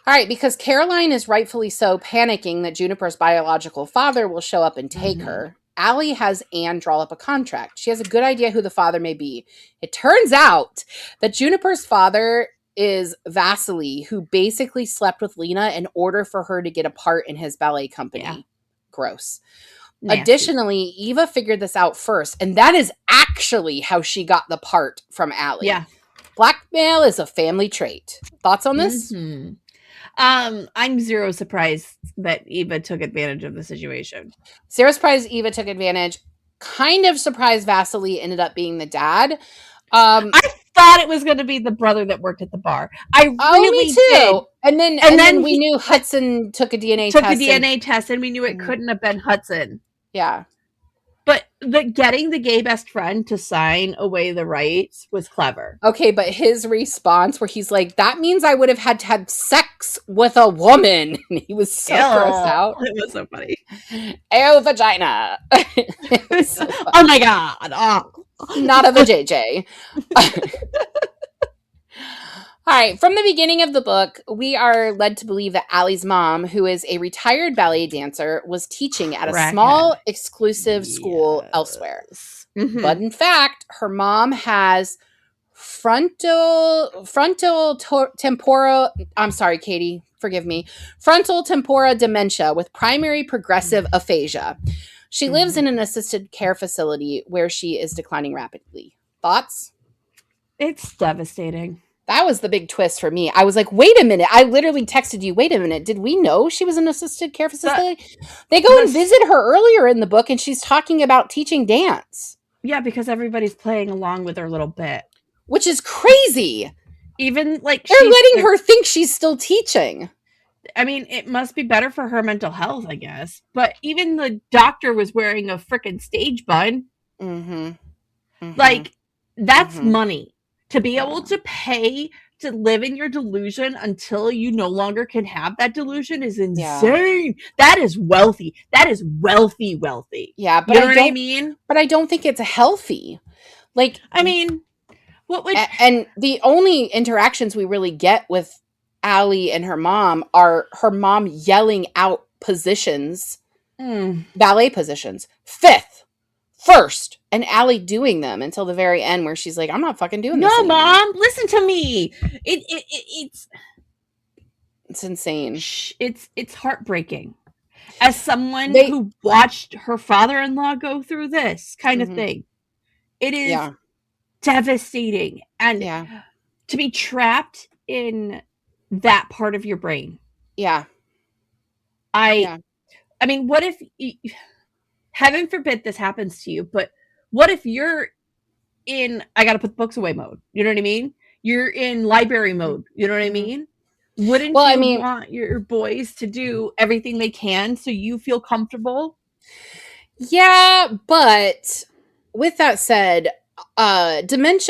All right, because Caroline is rightfully so panicking that Juniper's biological father will show up and take her. Allie has Anne draw up a contract. She has a good idea who the father may be. It turns out that Juniper's father is Vasily, who basically slept with Lena in order for her to get a part in his ballet company. Yeah. Gross. Nasty. Additionally, Eva figured this out first, and that is actually how she got the part from Allie. Yeah. Blackmail is a family trait. Thoughts on this? I'm zero surprised that Eva took advantage of the situation. Zero surprised Eva took advantage. Kind of surprised Vasily ended up being the dad. I thought it was going to be the brother that worked at the bar. Me too. Did. And then we knew Hudson took a DNA test. And we knew it couldn't have been Hudson. Yeah. But getting the gay best friend to sign away the rights was clever. Okay, but his response where he's like, that means I would have had to have sex with a woman. He was so grossed out. It was so funny. Ew, vagina. So oh my God. Oh. Not a vajayjay. All right. From the beginning of the book, we are led to believe that Allie's mom, who is a retired ballet dancer, was teaching at a small, Crackhead. exclusive school elsewhere. Yes. But in fact, her mom has temporal. I'm sorry, Katie. Forgive me. Frontal tempora dementia with primary progressive aphasia. She lives in an assisted care facility where she is declining rapidly. Thoughts? It's devastating. That was the big twist for me. I was like, wait a minute. I literally texted you, wait a minute. Did we know she was in an assisted care facility? They go and visit her earlier in the book, and she's talking about teaching dance. Yeah, because everybody's playing along with her little bit. Which is crazy. Even like they're letting her think she's still teaching. I mean, it must be better for her mental health, I guess. But even the doctor was wearing a freaking stage bun. Like, that's money. To be able to pay to live in your delusion until you no longer can have that delusion is insane. That is wealthy. That is wealthy. Yeah, but you know what I mean? But I don't think it's healthy. Like, I mean, what would... And the only interactions we really get with Allie and her mom are her mom yelling out positions, ballet positions, 5th, 1st, and Allie doing them until the very end where she's like, I'm not fucking doing this anymore. Mom, listen to me. It's insane. It's heartbreaking. As someone who watched her father-in-law go through this kind of thing, it is devastating. And to be trapped in that part of your brain. I mean, what if, heaven forbid this happens to you, but what if you're in, I gotta put books away mode? You know what I mean? You're in library mode. You know what I mean? Wouldn't you want your boys to do everything they can so you feel comfortable? Yeah, but with that said, Alzheimer's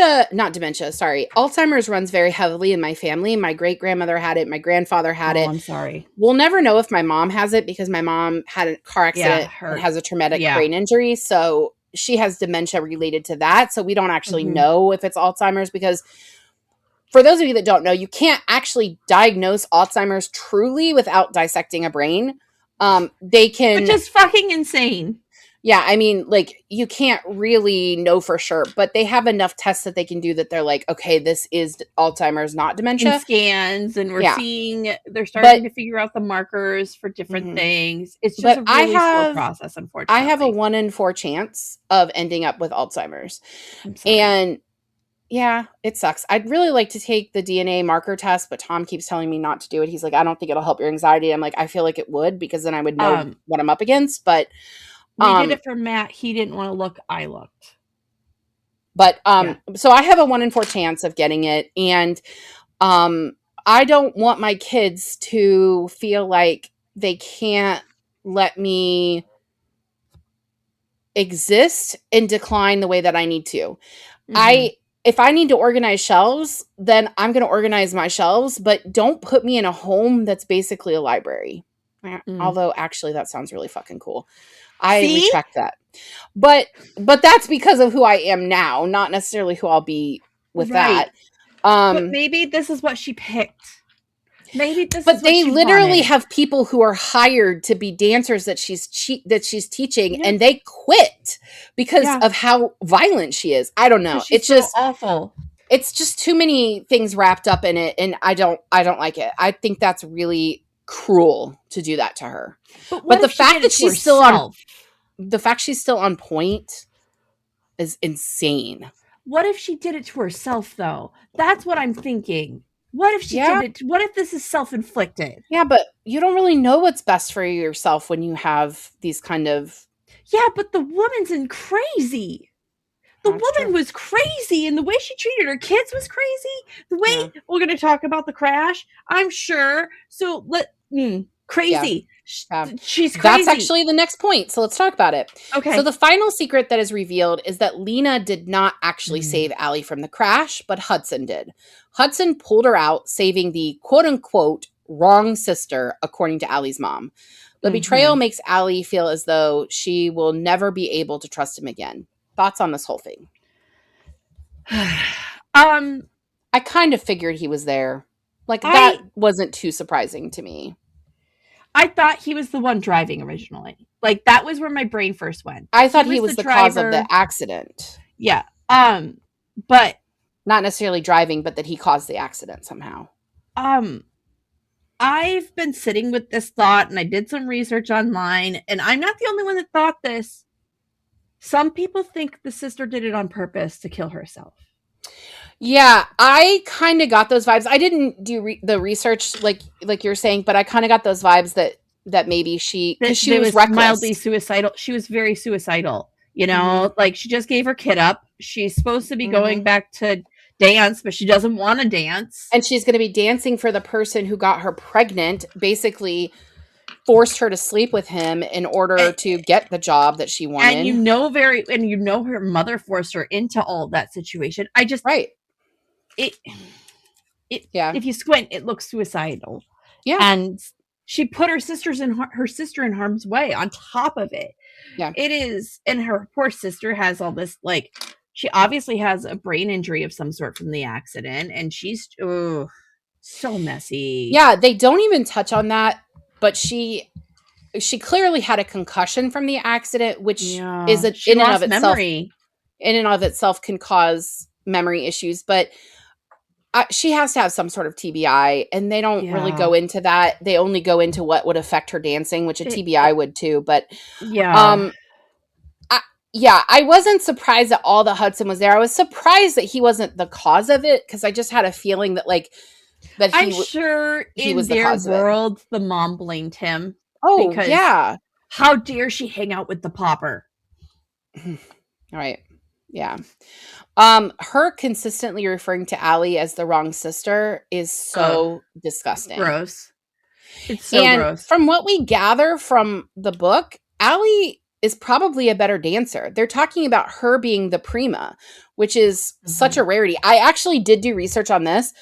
runs very heavily in my family. My great-grandmother had it. My grandfather had it. I'm sorry. We'll never know if my mom has it because my mom had a car accident and has a traumatic brain injury. So she has dementia related to that. So we don't actually know if it's Alzheimer's, because for those of you that don't know, you can't actually diagnose Alzheimer's truly without dissecting a brain. They can... Which is fucking insane. Yeah, I mean, like, you can't really know for sure, but they have enough tests that they can do that they're like, okay, this is Alzheimer's, not dementia. And scans, and we're seeing, they're starting to figure out the markers for different things. It's just a really slow process, unfortunately. I have a 1 in 4 chance of ending up with Alzheimer's. And yeah, it sucks. I'd really like to take the DNA marker test, but Tom keeps telling me not to do it. He's like, I don't think it'll help your anxiety. I'm like, I feel like it would, because then I would know what I'm up against, but... We did it for Matt. He didn't want to look. I looked. But so I have a 1 in 4 chance of getting it. And I don't want my kids to feel like they can't let me exist and decline the way that I need to. If I need to organize shelves, then I'm going to organize my shelves, but don't put me in a home that's basically a library. Although actually that sounds really fucking cool. I retract that. But that's because of who I am now, not necessarily who I'll be with that. But maybe this is what she picked. But they literally have people who are hired to be dancers that she's teaching, and they quit because of how violent she is. I don't know. It's just awful. It's just too many things wrapped up in it, and I don't like it. I think that's really cruel to do that to her. But the fact that she's still on point is insane. What if she did it to herself, though? That's what I'm thinking. What if she did it? What if this is self-inflicted? Yeah, but you don't really know what's best for yourself when you have these kind of... Yeah, but the woman's crazy. The woman was crazy, and the way she treated her kids was crazy. The way we're going to talk about the crash, I'm sure. So crazy. Yeah. She's crazy. That's actually the next point. So let's talk about it. Okay. So the final secret that is revealed is that Lena did not actually save Allie from the crash, but Hudson did. Hudson pulled her out, saving the quote-unquote wrong sister, according to Allie's mom. The betrayal makes Allie feel as though she will never be able to trust him again. Thoughts on this whole thing? I I kind of figured he was there. Like, that wasn't too surprising to me. I thought he was the one driving originally. Like, that was where my brain first went. I thought he was the cause of the accident. Yeah. But not necessarily driving, but that he caused the accident somehow. I've been sitting with this thought, and I did some research online, and I'm not the only one that thought this. Some people think the sister did it on purpose to kill herself. Yeah, I kind of got those vibes. I didn't do the research like you're saying, but I kind of got those vibes that maybe she was reckless. Mildly suicidal. She was very suicidal. You know, like, she just gave her kid up. She's supposed to be going back to dance, but she doesn't want to dance. And she's going to be dancing for the person who got her pregnant, basically forced her to sleep with him in order to get the job that she wanted. And her mother forced her into all that situation. If you squint, it looks suicidal. Yeah. And she put her sister in harm's way on top of it. Yeah. It is, and her poor sister has all this, like, she obviously has a brain injury of some sort from the accident, and she's so messy. Yeah, they don't even touch on that, but she clearly had a concussion from the accident, which is in and of itself can cause memory issues, but she has to have some sort of TBI, and they don't really go into that. They only go into what would affect her dancing, which a TBI would too. But I wasn't surprised that all the Hudson was there. I was surprised that he wasn't the cause of it, because I just had a feeling that I'm sure he in was the their cause world, the mom blamed him. Oh, because how dare she hang out with the pauper? All right. Yeah. Her consistently referring to Allie as the wrong sister is so disgusting. Gross. It's so gross. From what we gather from the book, Allie is probably a better dancer. They're talking about her being the prima, which is such a rarity. I actually did do research on this.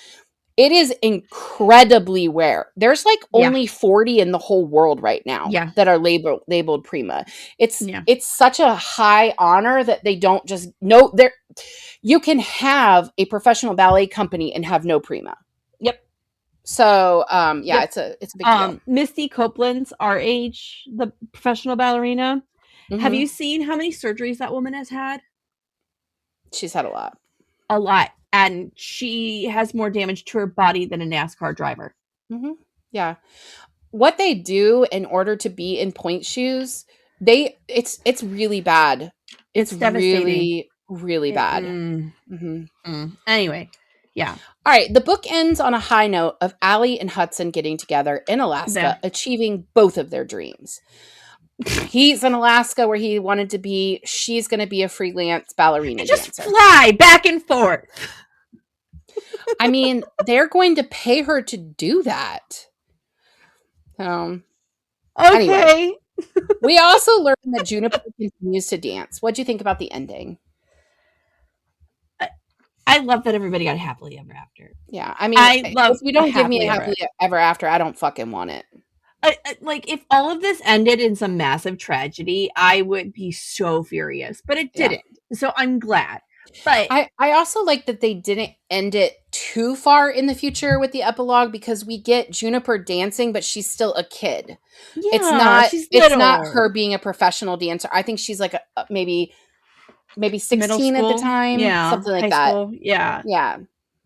It is incredibly rare. There's only 40 in the whole world right now that are labeled prima. It's such a high honor that they don't just know there. You can have a professional ballet company and have no prima. Yep. So it's a big deal. Misty Copeland's our age, the professional ballerina. Have you seen how many surgeries that woman has had? She's had a lot. A lot. And she has more damage to her body than a NASCAR driver. Yeah. What they do in order to be in point shoes, it's really bad. It's really, really bad. Anyway, yeah. All right. The book ends on a high note of Allie and Hudson getting together in Alaska, achieving both of their dreams. He's in Alaska where he wanted to be. She's going to be a freelance ballerina just dancer. Fly back and forth. I mean, they're going to pay her to do that. Okay. Anyway, we also learned that Juniper continues to dance. What do you think about the ending? I love that everybody got happily ever after. Yeah, I mean, if you don't give me a happily ever after, I don't fucking want it. Like, if all of this ended in some massive tragedy, I would be so furious. But it didn't. So I'm glad. But I also like that they didn't end it too far in the future with the epilogue, because we get Juniper dancing, but she's still a kid. Yeah, it's not her being a professional dancer. I think she's like maybe 16 at the time. Yeah. Something like that. School. Yeah. Yeah.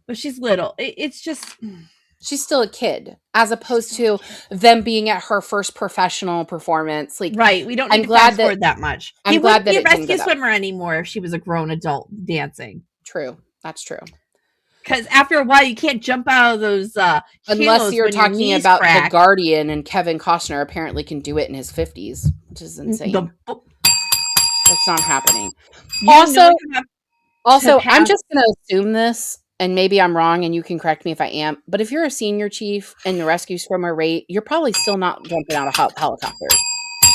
But she's little. It's just... She's still a kid, as opposed to them being at her first professional performance. Like, right, we don't need to fast forward that much. I'm glad that he wouldn't be a rescue swimmer anymore if she was a grown adult dancing. True, that's true. Because after a while, you can't jump out of those. Unless you're talking about The Guardian, and Kevin Costner apparently can do it in his 50s, which is insane. That's not happening. Also, I'm just going to assume this. And maybe I'm wrong, and you can correct me if I am. But if you're a senior chief and the rescue swimmer rate, you're probably still not jumping out of helicopters.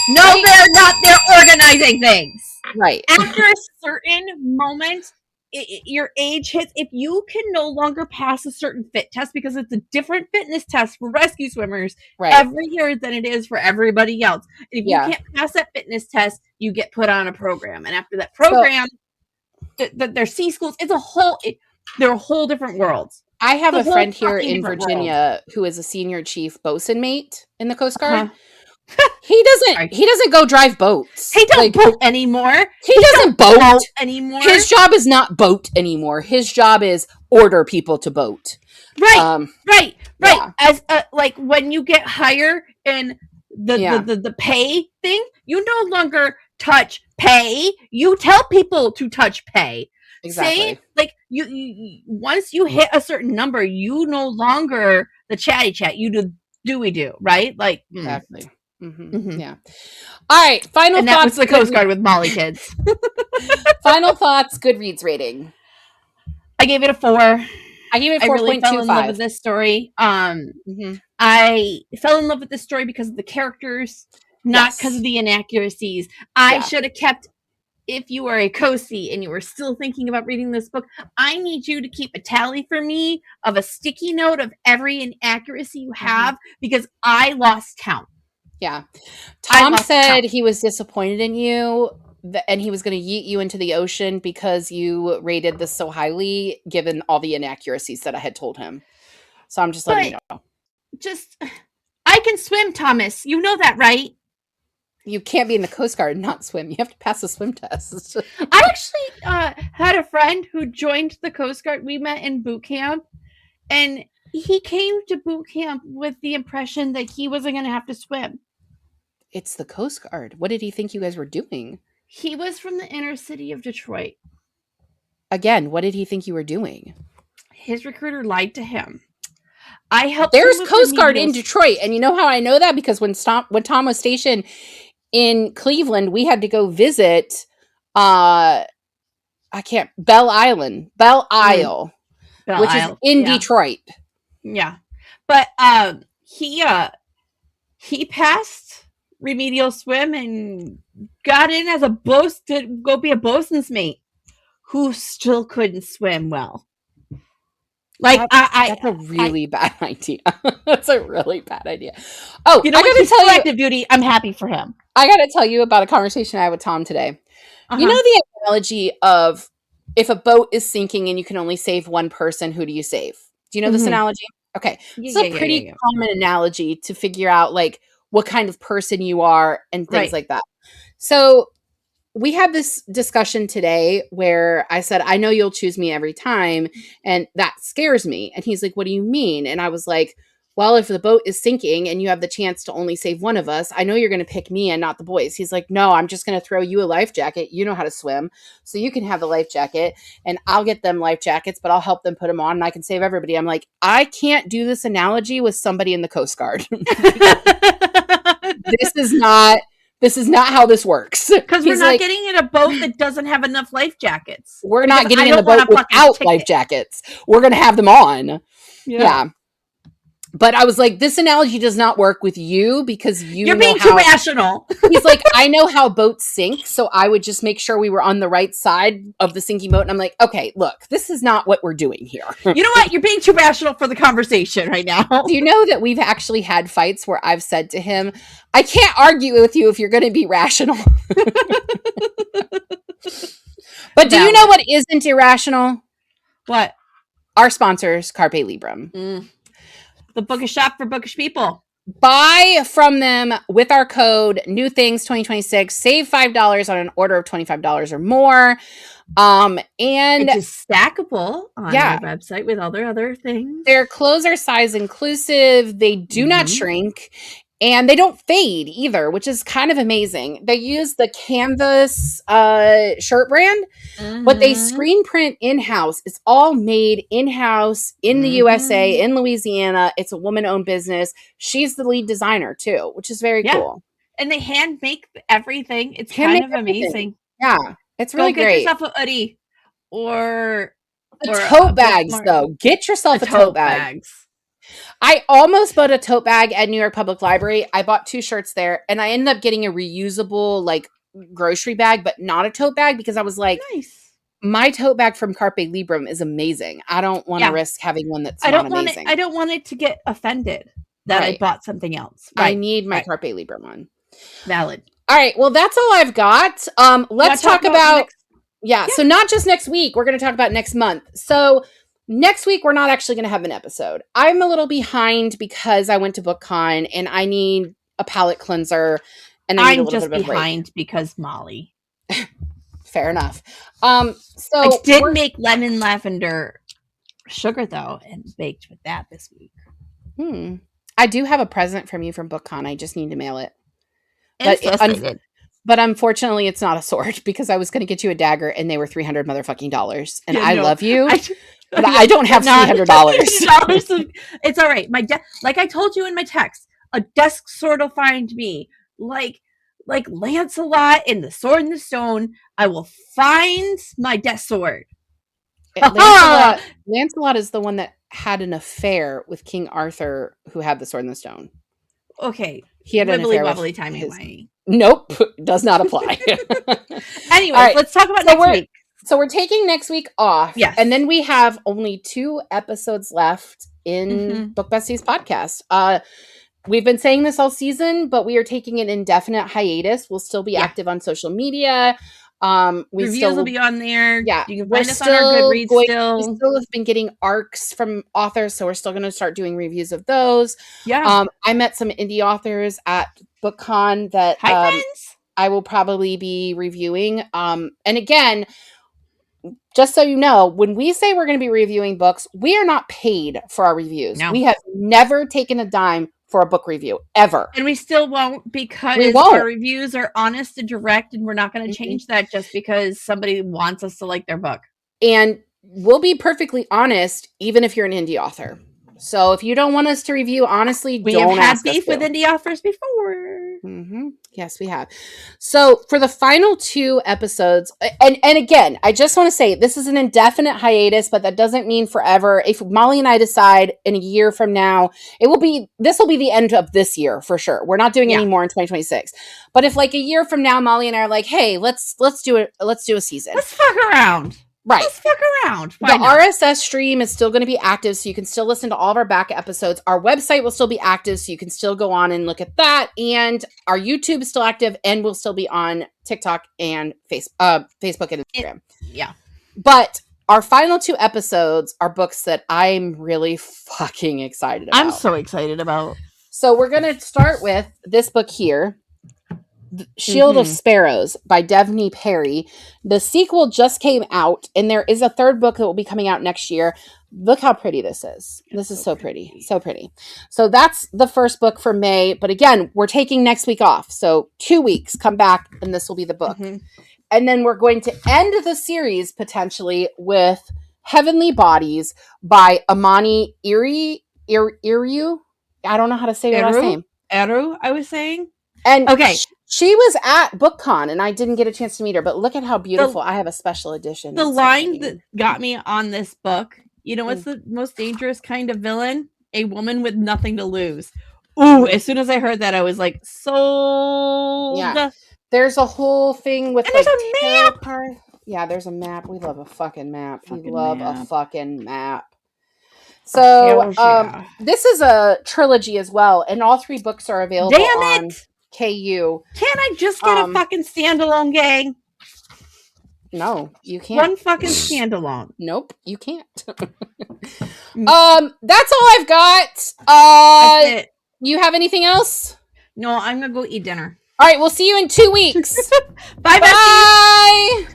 No, they're not. They're organizing things. Right. After a certain moment, your age hits. If you can no longer pass a certain fit test, because it's a different fitness test for rescue swimmers every year than it is for everybody else. And if you can't pass that fitness test, you get put on a program. And after that program, their C schools, it's a whole... They're a whole different world. I have a friend here in Virginia who is a senior chief bosun mate in the Coast Guard. He doesn't go drive boats. He don't boat anymore. He doesn't boat anymore. His job is not boat anymore. His job is order people to boat. Right. Yeah. As like when you get higher in the pay thing, you no longer touch pay. You tell people to touch pay. Exactly. Say, like you once you hit a certain number, you no longer the chatty chat. You do, right? Like exactly. Yeah. All right. Final thoughts. That was the Coast Guard with Molly kids. Final thoughts. Goodreads rating. I gave it a 4. I gave it 4.25. I really fell in love with this story. I fell in love with this story because of the characters, not because of the inaccuracies. I should have kept. If you are a COSI and you are still thinking about reading this book, I need you to keep a tally for me of a sticky note of every inaccuracy you have because I lost count. Yeah. Tom said he was disappointed in you and he was going to yeet you into the ocean because you rated this so highly given all the inaccuracies that I had told him. So I'm just letting you know. I can swim, Thomas. You know that, right? You can't be in the Coast Guard and not swim. You have to pass the swim test. I actually had a friend who joined the Coast Guard. We met in boot camp, and he came to boot camp with the impression that he wasn't going to have to swim. It's the Coast Guard. What did he think you guys were doing? He was from the inner city of Detroit. Again, what did he think you were doing? His recruiter lied to him. I helped. There's Coast Guard in Detroit, and you know how I know that? Because when Tom was stationed in Cleveland, we had to go visit Belle Isle, which is in Detroit. Yeah. But he passed remedial swim and got in as to go be a bosun's mate who still couldn't swim well. Like that's a really bad idea. That's a really bad idea. Oh, you know, I gotta tell you, active duty. I'm happy for him. I gotta tell you about a conversation I had with Tom today. You know the analogy of if a boat is sinking and you can only save one person, who do you save? Do you know this analogy? Okay, it's a pretty common analogy to figure out like what kind of person you are and things like that. So we had this discussion today where I said, I know you'll choose me every time. And that scares me. And he's like, what do you mean? And I was like, well, if the boat is sinking and you have the chance to only save one of us, I know you're going to pick me and not the boys. He's like, no, I'm just going to throw you a life jacket. You know how to swim. So you can have the life jacket and I'll get them life jackets, but I'll help them put them on and I can save everybody. I'm like, I can't do this analogy with somebody in the Coast Guard. This is not how this works. Because we're not getting in a boat that doesn't have enough life jackets. We're not getting in the boat without life jackets. We're going to have them on. Yeah. But I was like, this analogy does not work with you because you're being too rational. He's like, I know how boats sink, so I would just make sure we were on the right side of the sinking boat. And I'm like, okay, look, this is not what we're doing here. You know what? You're being too rational for the conversation right now. Do you know that we've actually had fights where I've said to him, I can't argue with you if you're going to be rational. But do you know what isn't irrational? What? Our sponsors, Carpe Librum. The bookish shop for bookish people. Buy from them with our code New Things 2026. Save $5 on an order of $25 or more. And it's stackable on their website with all their other things. Their clothes are size inclusive. They do not shrink. And they don't fade either, which is kind of amazing. They use the Canvas shirt brand, but they screen print in-house. It's all made in-house in the USA, in Louisiana. It's a woman-owned business. She's the lead designer, too, which is very cool. And they hand make everything. It's kind of amazing. Yeah, it's really great. Get yourself a hoodie or tote bags, though. Get yourself a tote bag. I almost bought a tote bag at New York Public Library. I bought 2 shirts there, and I ended up getting a reusable, like, grocery bag, but not a tote bag because I was like, my tote bag from Carpe Librum is amazing. I don't want to risk having one that's not amazing. I don't want it to get offended that I bought something else. I need my Carpe Librum one. Valid. All right. Well, that's all I've got. Let's talk about Yeah. So not just next week. We're going to talk about next month. So next week, we're not actually going to have an episode. I'm a little behind because I went to BookCon and I need a palate cleanser. And I'm just behind because Molly. Fair enough. So I did make lemon lavender sugar though and baked with that this week. I do have a present from you from BookCon. I just need to mail it. But unfortunately, it's not a sword because I was going to get you a dagger and they were $300 motherfucking. And I love you, but I don't have $300. It's all right. Like I told you in my text, a desk sword will find me. Like Lancelot in the Sword in the Stone, I will find my desk sword. Lancelot is the one that had an affair with King Arthur, who had the Sword in the Stone. Okay. He had an affair with timey-wimey. Nope, does not apply. Anyway, right. Let's talk about next week. So we're taking next week off. Yes. And then we have only 2 episodes left in Book Besties podcast. We've been saying this all season, but we are taking an indefinite hiatus. We'll still be active on social media. Reviews will be on there. Yeah. You can find us on our Goodreads still. We still have been getting arcs from authors, so we're still going to start doing reviews of those. Yeah. I met some indie authors at BookCon that I will probably be reviewing. And again, just so you know, when we say we're going to be reviewing books, we are not paid for our reviews. No. We have never taken a dime for a book review ever. And we still won't because our reviews are honest and direct, and we're not going to change that just because somebody wants us to like their book. And we'll be perfectly honest, even if you're an indie author. So if you don't want us to review, honestly, don't ask us. We have had beef with indie authors before. Yes, we have. So for the final 2 episodes, and again, I just want to say this is an indefinite hiatus, but that doesn't mean forever. If Molly and I decide in a year from now, this will be the end of this year for sure. We're not doing any more in 2026. But if like a year from now, Molly and I are like, hey, let's do it. Let's do a season. Let's fuck around. Right. Let's fuck around. The RSS stream is still going to be active, so you can still listen to all of our back episodes. Our website will still be active, so you can still go on and look at that. And our YouTube is still active, and we'll still be on TikTok and Facebook and Instagram. Yeah. But our final 2 episodes are books that I'm really fucking excited about. I'm so excited about. So we're going to start with this book here. Shield of Sparrows by Devney Perry. The sequel just came out, and there is a 3rd book that will be coming out next year. Look how pretty this is. This is so pretty. So pretty. So that's the first book for May. But again, we're taking next week off. So 2 weeks, come back, and this will be the book. And then we're going to end the series potentially with Heavenly Bodies by Amani Iriu. I don't know how to say her last name. Eru, I was saying. And she was at BookCon, and I didn't get a chance to meet her, but look at how beautiful. I have a special edition. The line that got me on this book, you know what's the most dangerous kind of villain? A woman with nothing to lose. Ooh, as soon as I heard that, I was like, sold. Yeah. There's a whole thing with there's a map. Yeah, there's a map. We love a fucking map. A fucking map. So this is a trilogy as well, and all 3 books are available on KU. Can't I just get a fucking standalone, gang? No, you can't. One fucking standalone. Nope, you can't. That's all I've got. That's it. You have anything else? No, I'm gonna go eat dinner. All right, we'll see you in 2 weeks. Bye, bye.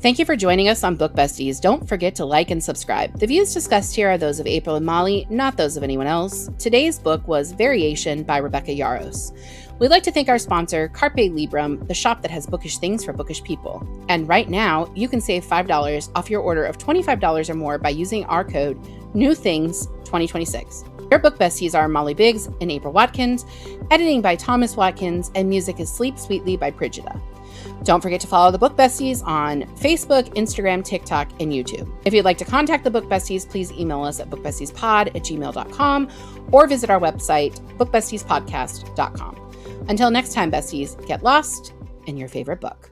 Thank you for joining us on Book Besties. Don't forget to like and subscribe. The views discussed here are those of April and Molly, not those of anyone else. Today's book was Variation by Rebecca Yarros. We'd like to thank our sponsor, Carpe Librum, the shop that has bookish things for bookish people. And right now, you can save $5 off your order of $25 or more by using our code NEWTHINGS2026. Your Book Besties are Molly Biggs and April Watkins, editing by Thomas Watkins, and music is Sleep Sweetly by Brigida. Don't forget to follow the Book Besties on Facebook, Instagram, TikTok, and YouTube. If you'd like to contact the Book Besties, please email us at bookbestiespod@gmail.com or visit our website, bookbestiespodcast.com. Until next time, besties, get lost in your favorite book.